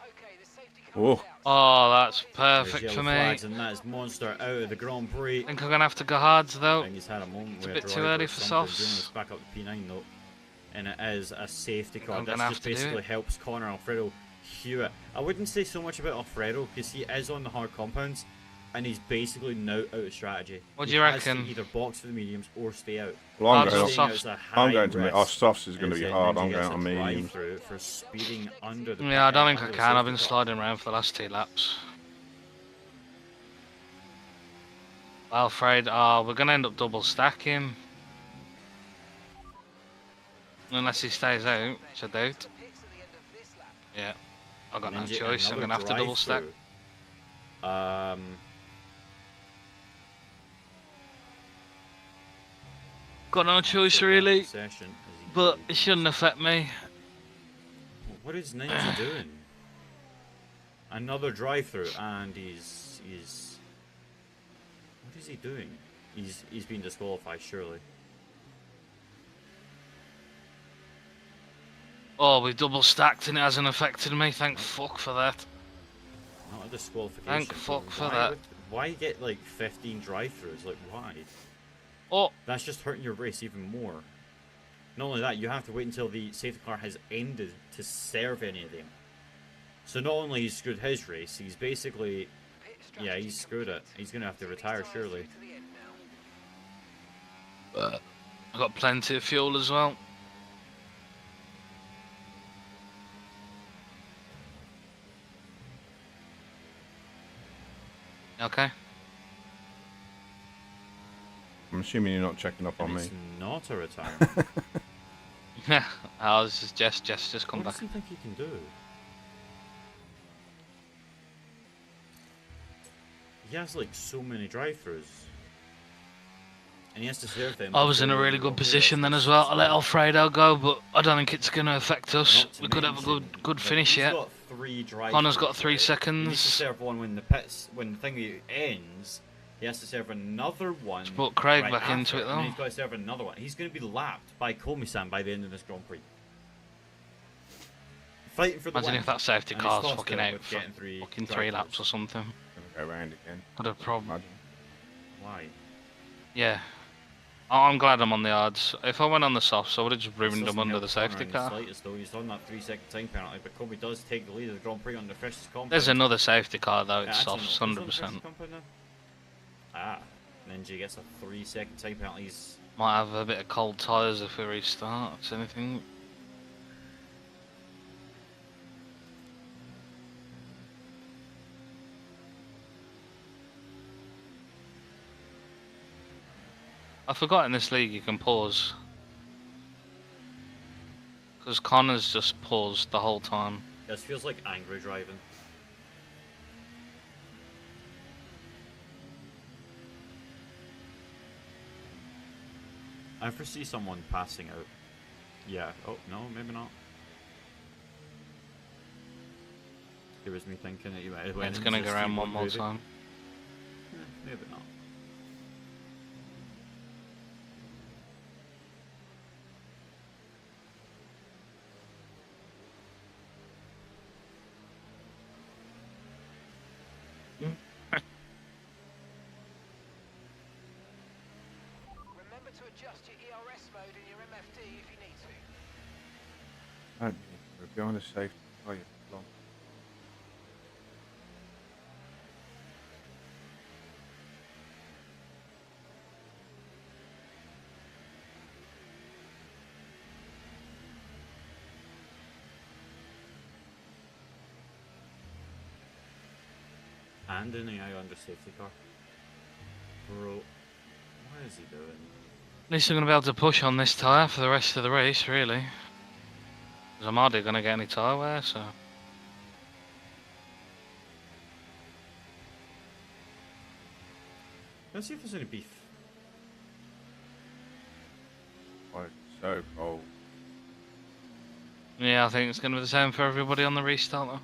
Okay, the safety car Oh. is out. Oh, that's There's perfect yellow for me. flags, and that is Monster out of the Grand Prix. I think I'm gonna have to go hards I though. think he's had a moment It's a where bit too driver early or for something. softs. Let's back up the P9 though. And it is a safety car. I'm This gonna have just to do basically it. helps Connor Alfredo Hewitt. I wouldn't say so much about Alfredo because he is on the hard compounds and he's basically now out of strategy. What do He you has reckon? to either box for the mediums or stay out. Well, I'm I'll going, just Staying out softs. is a I'm high going to risk. our softs is going to As, be uh, hard. Ninja I'm gets going on a drive mediums. through for speeding under the Yeah, I don't think I under the can. I've safety been car. sliding around for the last 2 laps. Alfred, we're gonna end up double stacking. Unless he stays out, which I doubt. Pits at the end of this lap. Yeah, I've got no Ninja, choice. I'm another gonna have to double stack. drive-through. Got no choice After that really, session, as he but goes. it shouldn't affect me. What is Ninja doing? Another drive-through, and he's. What is he doing? He's been disqualified, surely. Oh, we double stacked and it hasn't affected me. Thank fuck for that. Not a disqualification. Thank but fuck for why that. why get like 15 drive-throughs? Like why? Oh, That's just hurting your race even more. Not only that, you have to wait until the safety car has ended to serve any of them. So not only he's screwed his race, he's basically, Pit yeah, strategy he's screwed it. complete. He's gonna have to See these retire tyres surely. through to the end now. I've got plenty of fuel as well. Okay. I'm assuming you're not checking up on And me. it's not a retirement. Yeah, I was just come What back. does he think he can do? He has like so many drive-throughs. And he has to serve them. I was in a before really the good Grand Prix. position then That's- as well. I let that's- Alfredo go, but I don't think it's going to affect us. Not to We could have a mention, good like, finish he's yet. got 3 drive Connor's got 3 He needs to seconds. serve one when the pits, when the thing ends. He has to serve another one. Put Craig right back after, into it and then though. he's got to serve another one. He's going to be lapped by Komi-san by the end of this Grand Prix. Fighting for the Imagine win. if that safety And he's car's lost fucking it out with for getting 3 fucking 3 drive-throughs. laps or something. Gonna go round again. What a problem. Imagine. Why? Yeah. Oh, I'm glad I'm on the odds. If I went on the softs, I would have just This ruined them doesn't under help the Connor safety in car. The slightest, though. He's on that 3-second time penalty, but Kobe does take the lead of the Grand Prix on the freshest compound. There's another safety car though, Yeah, it's actually, softs, no, who's on the 100%. freshest compound now? Ah, Ninja gets a 3-second time penalty. He's Might have a bit of cold tyres if we restart, if anything. I forgot in this league you can pause. Because Connor's just paused the whole time. This feels like angry driving. I foresee someone passing out. Yeah. Oh, no, maybe not. It was me thinking that you might have went It's into gonna go around Steve one more movie. time. Maybe not. adjust your ERS mode and your MFD if you need to. Don't need to. We're behind the safety car, you plonk. And in the eye under safety car. Bro, what is he doing? At least I'm going to be able to push on this tyre for the rest of the race, really. Because I'm hardly going to get any tyre wear, so... Let's see if there's any beef. Oh, it's so cold. Yeah, I think it's going to be the same for everybody on the restart, though.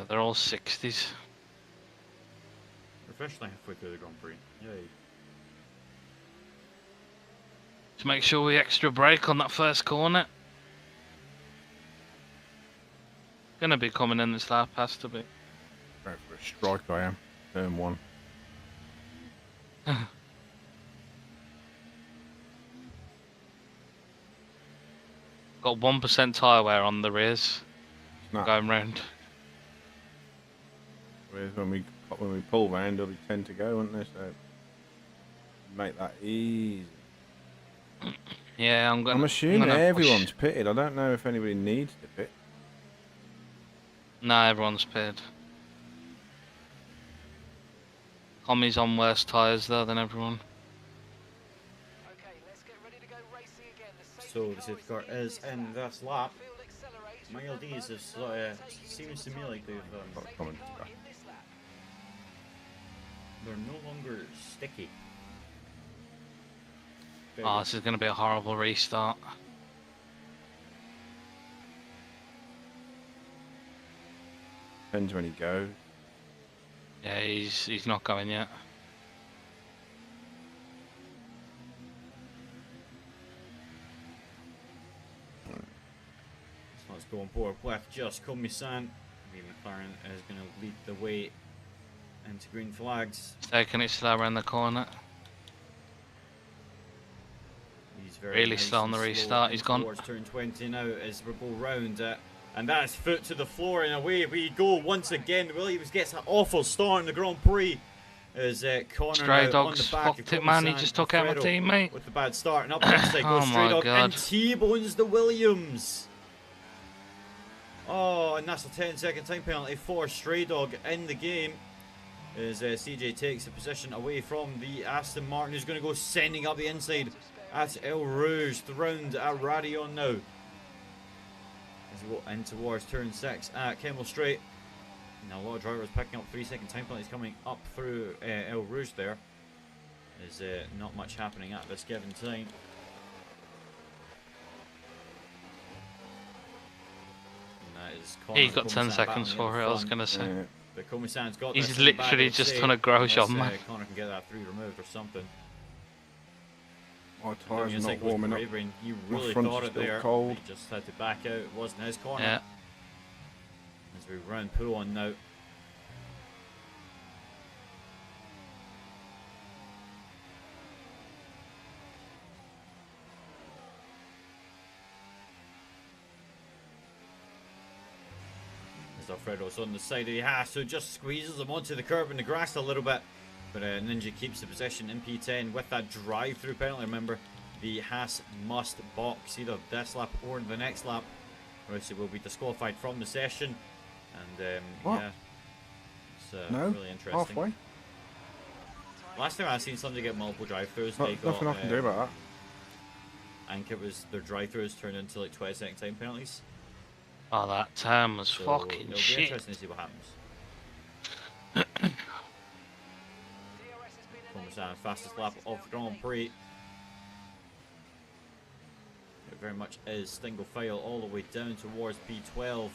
They're all 60s. We're officially halfway through the Grand Prix. Yay. To make sure we extra brake on that first corner. Gonna be coming in this lap, has to be. Going for a strike, I am. Turn 1. Got 1% tyre wear on the rears. Snap. Going round. Whereas when we pull round, there'll be 10 to go, won't there? So make that easy. Yeah, I'm assuming everyone's pitted. I don't know if anybody needs to pit. Nah, everyone's pitted. Tommy's on worse tyres though than everyone. Okay, let's get ready to go racing again. The So the safety safety car is in this lap. field accelerates. My LDs is seems to me like they've Got a comment to Car that. in this lap. they're no longer sticky. Oh, this is going to be a horrible restart. Depends when he goes. Yeah, he's not going yet. So let's go on board with just Komi-san. The McLaren is going to lead the way into green flags. Taking it slow around the corner. He's very Really nice slow on and the slow restart, he's gone. towards turn 20 now as we go round it. And that's foot to the floor and away we go once again. Williams gets an awful start in the Grand Prix. As Connor Stray now on the Dogs back fucked of it, man. He Komi-san, just took out my Alfredo teammate. with the bad start and up the inside goes Oh Stray my Dog God. and T-bones the Williams. Oh, and that's a 10-second time penalty for Stray Dog in the game. As CJ takes the position away from the Aston Martin, who's going to go sending up the inside at El Rouge, round at Radion now. As we go in towards turn 6 at Kemmel Straight. Now a lot of drivers picking up 3-second time penalties coming up through El Rouge there. There's not much happening at this given time. And that is Connor He got 10 Komi-san seconds battling in for it, I was front. going to say. Yeah. But Komi-san's got He's this in the bag, literally I'd just say, done a grow shot, unless, man. Connor can get that 3 removed or something. My Doing tyres his not thing was warming up. braving. He My really front's thought it still there. cold. He just had to back out. It wasn't his corner. Yeah. As we round pull on now. As Alfredo's on the side of the Haas, so just squeezes him onto the curb and the grass a little bit. But Ninja keeps the position in P10 with that drive-through penalty. Remember, the Haas must box either this lap or the next lap, or else it will be disqualified from the session. And What? yeah, it's No, really interesting. halfway. Last time I seen somebody get multiple drive-throughs, they got Nothing I can do about that. I think it was their drive-throughs turned into like 20-second time penalties. Oh, that time was So fucking it'll be shit. interesting to see what happens. Komi-san, fastest lap of the Grand Prix. It very much is single file all the way down towards P12.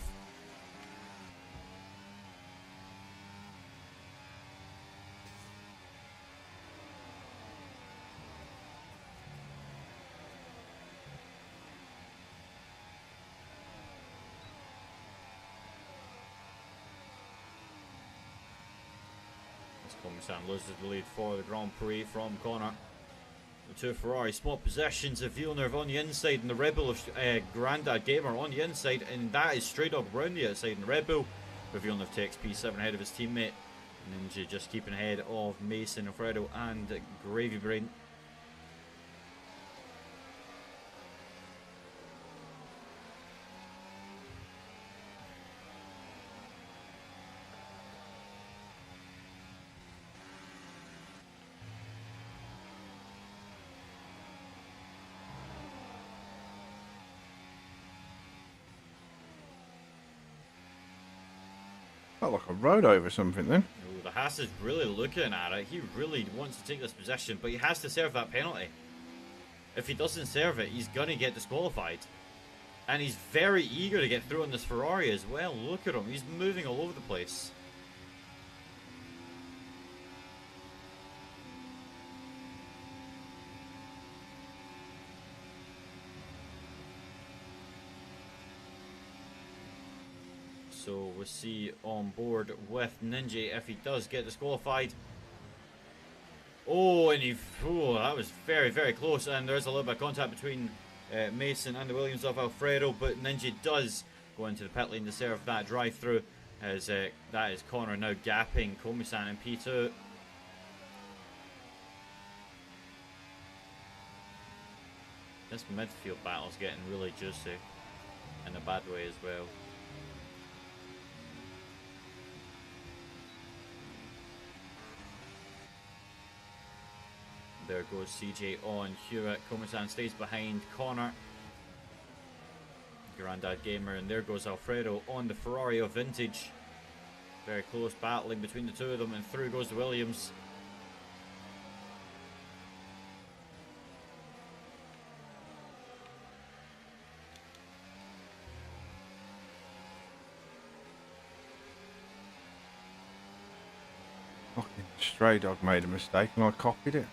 Komi-san loses the lead for the Grand Prix from Connor. The two Ferrari spot possessions of Villeneuve on the inside and the Red Bull of Grandad Gamer on the inside, and that is Stray Dog round the outside, and Red Bull, but Villeneuve takes P7 ahead of his teammate. Ninja just keeping ahead of Mason, Alfredo and Gravy Brain. Felt like a road over something then. Oh, the Haas is really looking at it. He really wants to take this position, but he has to serve that penalty. If he doesn't serve it, he's going to get disqualified. And he's very eager to get through on this Ferrari as well. Look at him. He's moving all over the place. So we'll see on board with Ninja if he does get disqualified. Oh, and that was very, very close. And there's a little bit of contact between Mason and the Williams of Alfredo, but Ninja does go into the pit lane to serve that drive through. As that is Connor now gapping Komi-san in P2. This midfield battle's getting really juicy in a bad way as well. There goes CJ on Hewitt. Komi-san stays behind Connor. Grandad Gamer, and there goes Alfredo on the Ferrari of Vintage. Very close battling between the two of them, and through goes the Williams. Fucking Stray Dog made a mistake and I copied it.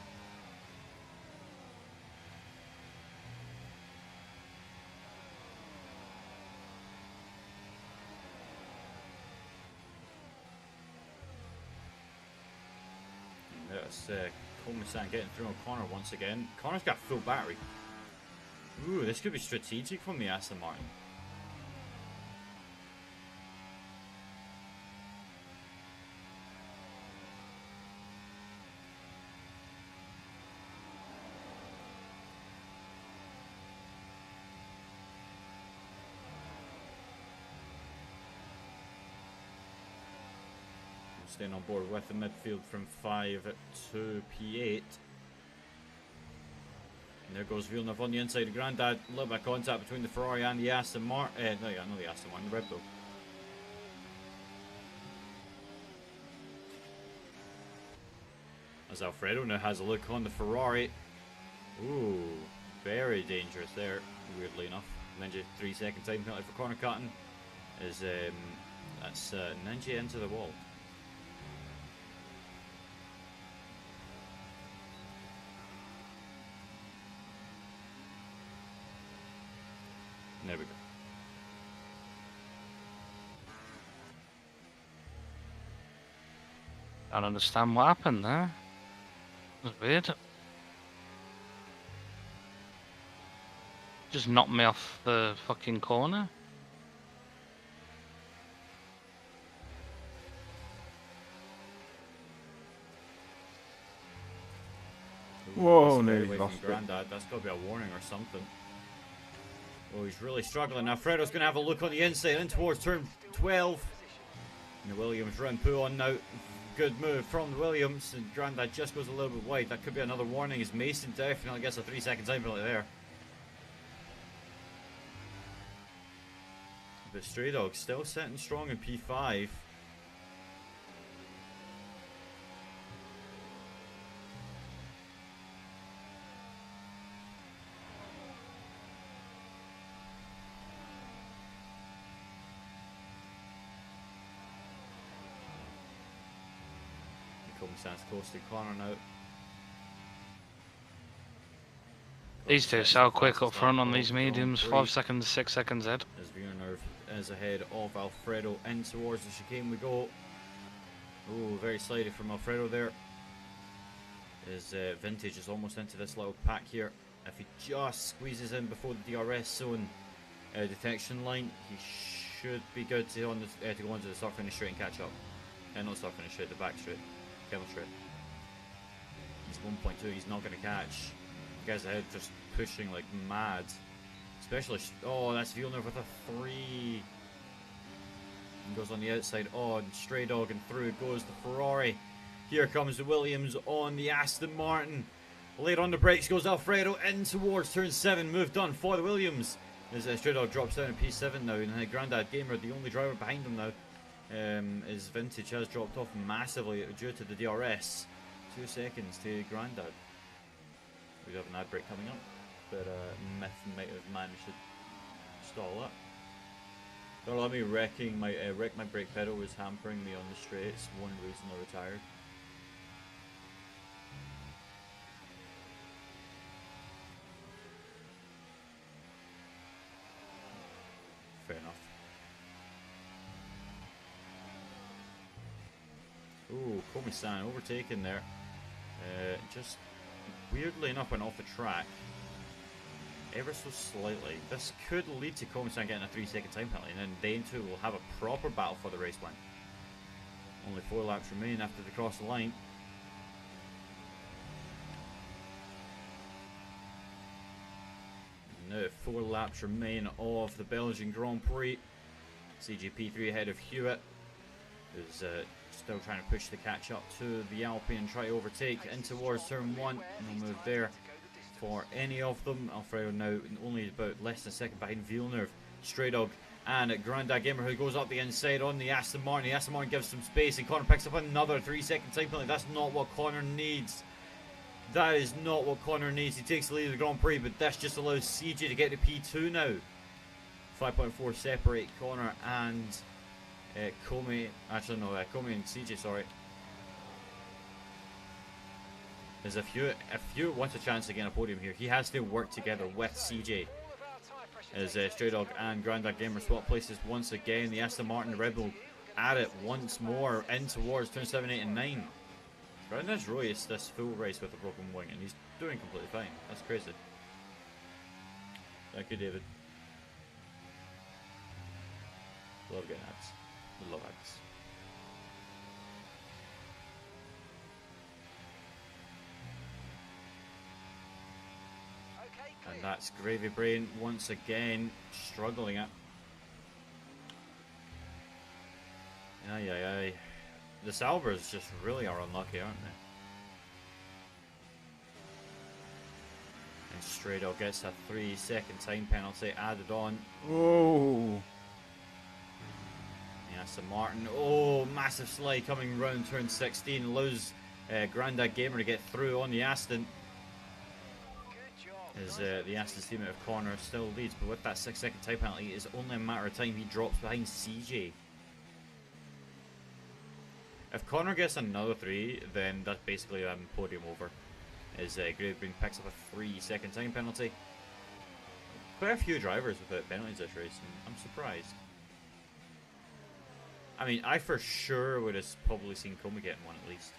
There's Komi-san getting through on Connor once again. Connor's got full battery. Ooh, this could be strategic from the Aston Martin. Staying on board with the midfield from 5 to P8. And there goes Villeneuve on the inside of Grandad. A little bit of contact between the Ferrari and the Aston Martin. Not the Aston Martin, the Red Bull. As Alfredo now has a look on the Ferrari. Ooh, very dangerous there, weirdly enough. Ninja 3-second time penalty for corner cutting. That's Ninja into the wall. There we go. I don't understand what happened there. It was weird. Just knocked me off the fucking corner. Whoa, Stay nearly away lost from Grandad. That's got to be a warning or something. Oh, he's really struggling. Now Fredo's going to have a look on the inside in towards turn 12. And the Williams round poo on now. Good move from the Williams. And Grandad just goes a little bit wide. That could be another warning as Mason definitely gets a 3-second time penalty there. But Stray Dog still sitting strong in P5. Stands close to corner now. These two are so quick up front on these mediums. 5 seconds, 6 seconds ahead. As Villeneuve is ahead of Alfredo in towards the chicane we go. Oh, very slidey from Alfredo there. His Vintage is almost into this little pack here. If he just squeezes in before the DRS zone detection line, he should be good to, to go onto the start finish straight and catch up. Not start finish straight, the back straight. Camel straight. He's 1.2, he's not going to catch. The guys ahead just pushing like mad. Especially, oh, that's Villeneuve with a 3. And goes on the outside, oh, and Stray Dog, and through goes the Ferrari. Here comes the Williams on the Aston Martin. Late on the brakes goes Alfredo in towards turn 7. Move done for the Williams. As Stray Dog drops down in P7 now, and Grandad Gamer, the only driver behind him now. His Vintage has dropped off massively due to the DRS. 2 seconds to Grandad. We have an ad break coming up, but Myth might have managed to stall that. Don't let me wreck my brake pedal was hampering me on the straights. One reason I retired. Fair enough. Ooh, Komi-san overtaken there. Just weirdly enough went off the track. Ever so slightly. This could lead to Komi-san getting a 3-second time penalty, and then they two will have a proper battle for the race win. Only 4 laps remain after they cross the line. Now 4 laps remain of the Belgian Grand Prix. CGP3 ahead of Hewitt, who's still trying to push the catch up to the Alpine and try to overtake in towards turn 1. No move there for any of them. Alfredo now only about less than a second behind Villeneuve, Stray Dog, and Grandad Gamer, who goes up the inside on the Aston Martin. The Aston Martin gives some space, and Connor picks up another 3-second time penalty. That's not what Connor needs. That is not what Connor needs. He takes the lead of the Grand Prix, but this just allows CJ to get to P2 now. 5.4 separate Connor and Komi. Actually, no, Komi and CJ, sorry. As if you wants a chance to get a podium here, he has to work together with CJ. As Stray Dog and Grandad Gamer swap places once again. The Aston Martin Red Bull at it once more in towards turn 7, 8 and 9. Grandad's raced this full race with a broken wing and he's doing completely fine. That's crazy. Thank you, David. Love getting ads. We love ads. And that's Gravy Brain once again struggling it. Aye, aye, aye. The Salvers just really are unlucky, aren't they? And Stray Dog gets a 3-second time penalty added on. Oh! Yeah, Aston Martin. Oh, massive slide coming round turn 16. Allows Grandad Gamer to get through on the Aston. As the Aston's teammate of Connor still leads, but with that 6-second time penalty, it's only a matter of time he drops behind CJ. If Connor gets another 3, then that's basically podium over. As Gravy Brain picks up a 3-second time penalty. Quite a few drivers without penalties this race, and I'm surprised. I mean, I for sure would have probably seen Komi getting one at least.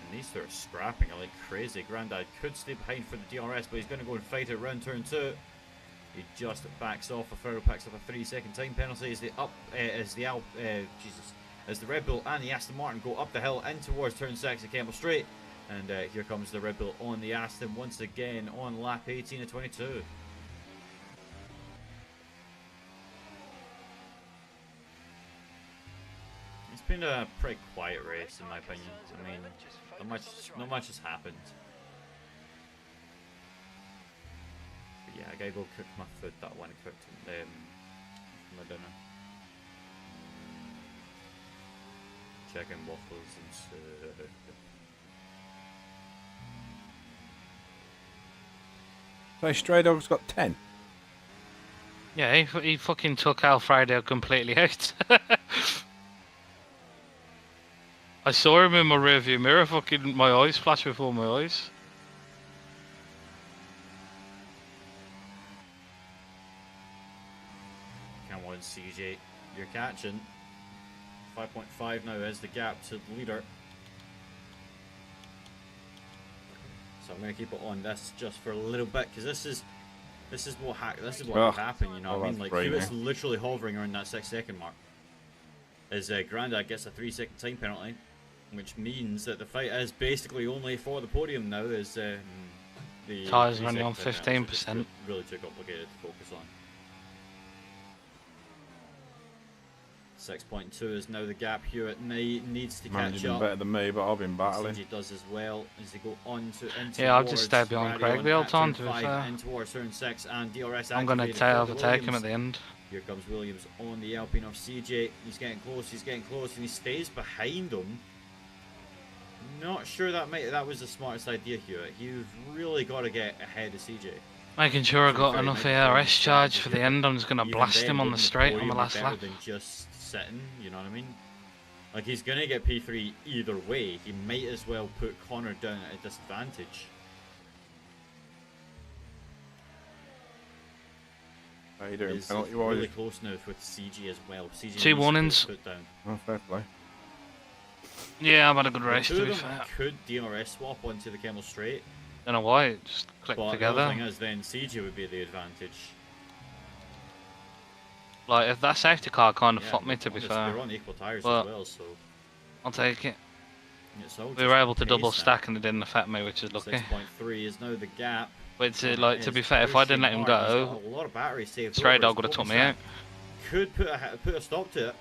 And these two are scrapping it like crazy. Grandad could stay behind for the DRS, but he's going to go and fight it around turn 2. He just backs off. Alfredo picks up a 3-second time penalty as the Red Bull and the Aston Martin go up the hill in towards turn 6 at Campbell Straight. And here comes the Red Bull on the Aston once again on lap 18 of 22. It's been a pretty quiet race in my opinion. I mean, not much has happened. But yeah, I gotta go cook my food that one I cooked my dinner. Chicken waffles and stuff. So Stray Dog's got 10. Yeah, he fucking took Alfredo completely out. I saw him in my rearview mirror, fucking my eyes flashed before my eyes. Come on, CJ you're catching. 5.5 now is the gap to the leader. So I'm going to keep it on this just for a little bit, because this is what could happen, you know what I mean? Like, Hewitt's literally hovering around that 6-second mark. As Grandad gets a 3-second time penalty, which means that the fight is basically only for the podium now, as the Tyres are only 3-second on time penalty is 15%. really too complicated to focus on. 6.2 is now the gap. Hewitt needs to catch up. Better than me, but I've been battling. CJ does as well as they go on to Yeah, I've just stayed behind Craig the whole time, to be fair. fair. In towards turn 6, and DRS I'm going to overtake him at the end. Here comes Williams on the Alpine of CJ. He's getting close, and he stays behind him. Not sure that was the smartest idea, Hewitt. You've really got to get ahead of CJ. Making sure I got enough ARS charge for the end. I'm just going to blast him on the straight on the last lap. Than just sitting, you know what I mean? Like, he's going to get P3 either way. He might as well put Connor down at a disadvantage. How you doing? It's Penalty really wise? close now with CG as well. CG 2 warnings. Put down. Oh, fair play. Yeah, I've had a good race, Two to of be them fair. could DRS swap onto the Camel Straight, Don't know why, it just clicked but the together. other thing is then CG would be the advantage. Like, if that safety car kind of Yeah, fucked me, to be fair. They're on equal tyres But as well, so I'll take it. it's all We just were able to pace double now. stack and it didn't affect me, which is lucky. 6.3 is now the gap. But it's, like, to be fair, if I didn't let him go, a lot of battery saved Stray over, Dog so would have took me Coulson out. Could put a stop to it.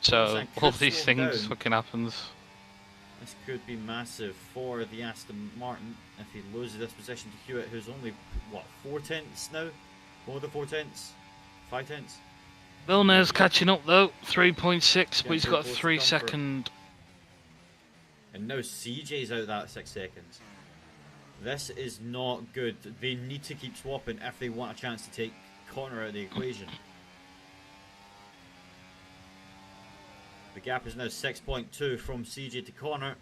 So Coulson all could these slow him things down. fucking happens. This could be massive for the Aston Martin if he loses this position to Hewitt, who's only, what, 4 tenths now? More than 4 tenths? 5 tenths? Villeneuve's catching up though, 3.6, but he's Getting got a close to 3 comfort. second. And now CJ's out that 6 seconds. This is not good. They need to keep swapping if they want a chance to take Connor out of the equation. The gap is now 6.2 from CJ to Connor,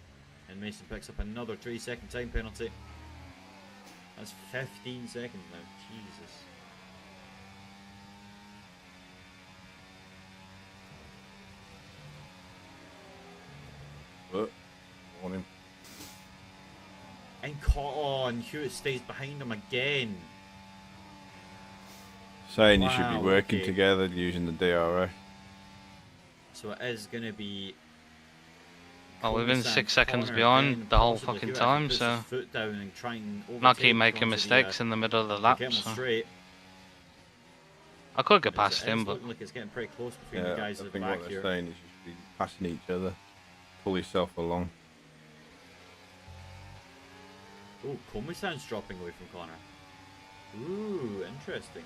and Mason picks up another 3-second time penalty. That's 15 seconds now. Jesus. But, on him. And caught on. Hewitt stays behind him again. Saying you should be Wow, working okay. together using the DRS. So it is going to be. Oh, we've been Coulson, 6 seconds Connor, behind then the whole possibly fucking Hewitt time, puts so his foot down and try and not keep overtake making onto mistakes in the middle of the lap. Camel So Straight. I could get It's- past it's him, but looking like it's getting pretty close between Yeah, the guys I at the think back what here. they're saying is you should be passing each other. Pull yourself along. Oh, Komi-san's dropping away from Connor. Ooh, interesting.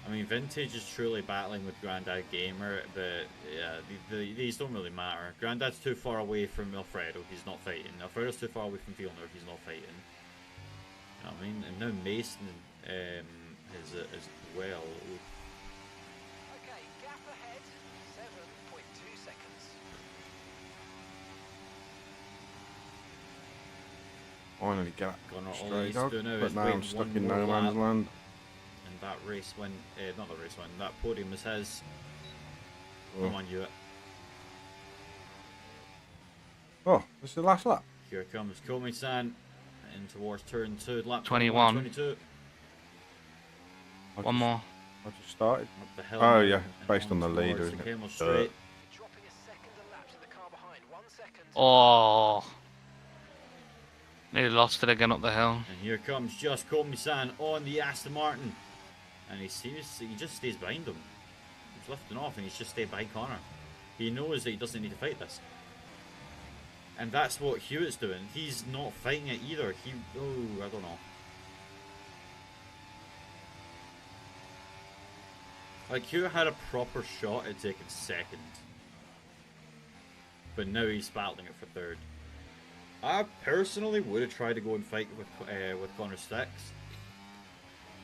I mean, Vintage is truly battling with Grandad Gamer, but yeah, these don't really matter. Grandad's too far away from Alfredo, he's not fighting. Alfredo's too far away from Villeneuve, he's not fighting. You know what I mean? And now Mason is as well. Ooh. Okay, gap ahead, 7.2 seconds. Finally get Connor, all straight he's up. doing now But is now wait I'm stuck one in more no man's lap. land. And that race win, not the race win, that podium is his. Oh, Come on, Hewitt. oh, this is the last lap. Here comes Komi-san in towards turn 2, lap 21. 22. I one just- more. I just started. Up the hill Oh, now yeah, and based on the towards leader, the isn't it? Camel Straight. Dropping a second a lap to the car behind. 1 second. Oh, nearly lost it again up the hill. And here comes just Komi-san on the Aston Martin. And he just stays behind him. He's lifting off and he's just stayed behind Connor. He knows that he doesn't need to fight this. And that's what Hewitt's doing. He's not fighting it either. Oh, I don't know. Like, Hewitt had a proper shot at taking second. But now he's battling it for third. I personally would have tried to go and fight with Connor Sticks.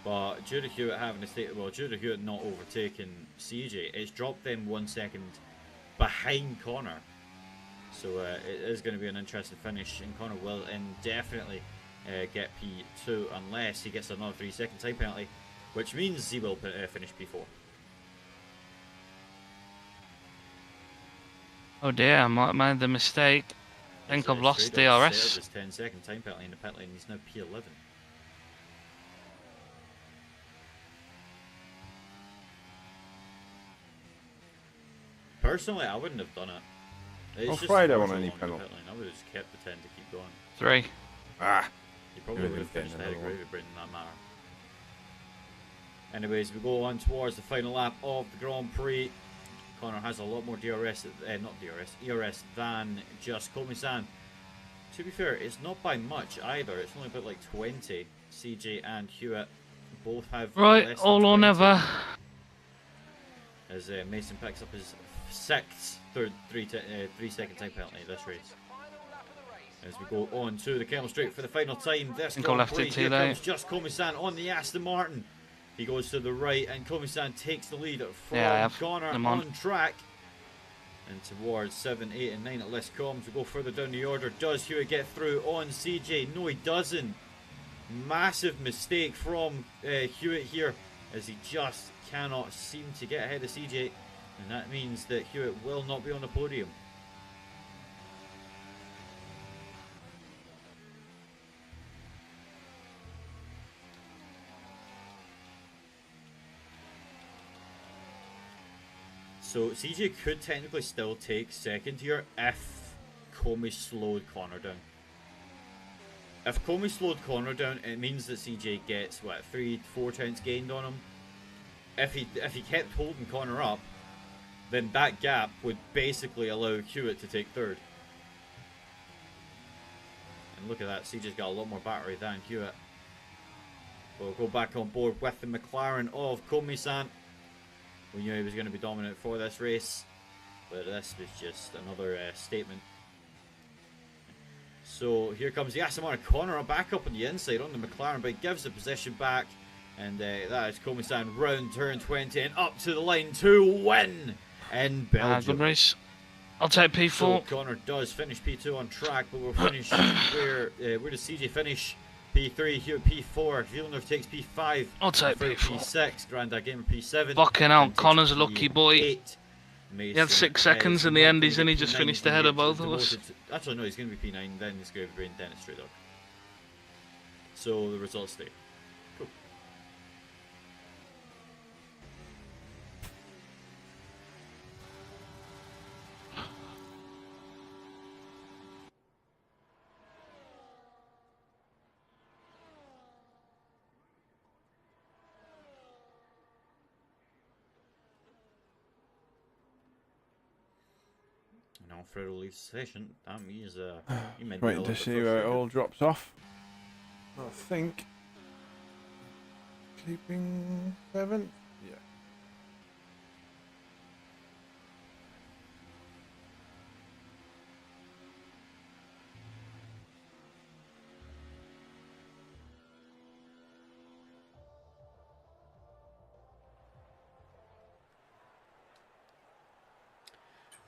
But due to Hewitt having to stay, well, due to Hewitt not overtaking CJ, it's dropped them 1 second behind Connor. So it is going to be an interesting finish, and Connor will indefinitely get P2 unless he gets another 3-second time penalty. which means he will finish P4. Oh dear, I might have made the mistake. I think I've lost DRS. His 10-second time penalty in the pit lane. He's now P11. Personally, I wouldn't have done it. It's I'm just afraid I want Virgil any on the penalty. pit lane. I would have just kept the 10 to keep going. 3. Ah. He probably You're would have getting finished ahead of another one. Gravy Brain in that manner. Anyways, we go on towards the final lap of the Grand Prix. Connor has a lot more ERS than just Komi-san. To be fair, it's not by much either. It's only about like 20. CJ and Hewitt both have Right, less than all or 20. never. As Mason picks up his 6th 3-second time penalty this race. As we go on to the Kennel Straight for the final time. This Think I Grand left Prix. it too Here late. comes just Komi-san on the Aston Martin. He goes to the right and Komi-san takes the lead from Yeah, I have. Connor I'm on on. track. And towards 7, 8 and 9 at less comms. We go further down the order. Does Hewitt get through on CJ? No, he doesn't. Massive mistake from Hewitt here, as he just cannot seem to get ahead of CJ. And that means that Hewitt will not be on the podium. So CJ could technically still take second here if Comey slowed Connor down. If Comey slowed Connor down, it means that CJ gets what, 3-4 tenths gained on him. If he kept holding Connor up, then that gap would basically allow Hewitt to take third. And look at that, CJ's got a lot more battery than Hewitt. We'll go back on board with the McLaren of Comey-san. We knew he was going to be dominant for this race, but this was just another statement. So here comes the Aston Martin. Connor back up on the inside on the McLaren, but he gives the position back, and that is Komi-san round turn 20 and up to the line to win in Belgium. Good race. I'll take P4. So Connor does finish P2 on track, but we'll finish where does CJ finish? P3, Hewitt P4, Villeneuve takes P5, I'll take Alfredo P4. P6, Grandad Gamer P7. Fucking hell, and takes Connor's a lucky boy. P8. He had 6 seconds in the end, he's only just finished ahead of both of us. Actually, no, he's going to be P9, then he's going to be Dennis straight up. So the results stay. Cool. And Alfredo leaves the session. Damn, he's he meant Waiting to see where it all drops off. I think keeping 7th. Yeah.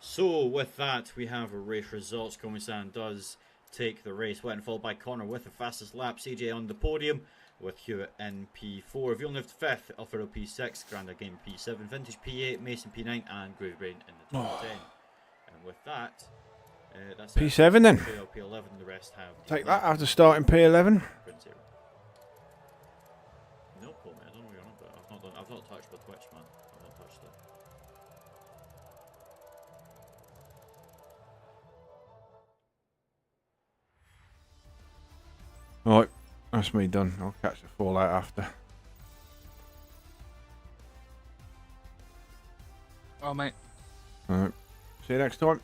So with that, we have our race results. Komi-san does take the race, went followed by Connor with the fastest lap. CJ on the podium with Hewitt in P4, Villeneuve 5th, Alfredo P6, Grandad Game P7, Vintage P8, Mason P9, and Groovy Brain in the top 10. And with that, that's P7 then. P11. The rest have Take that after starting P11. No, cool, man. I don't know what you're on about. I've not touched my Twitch, man. I've not touched it. Right, that's me done. I'll catch the fallout after. Oh, mate. Alright, see you next time.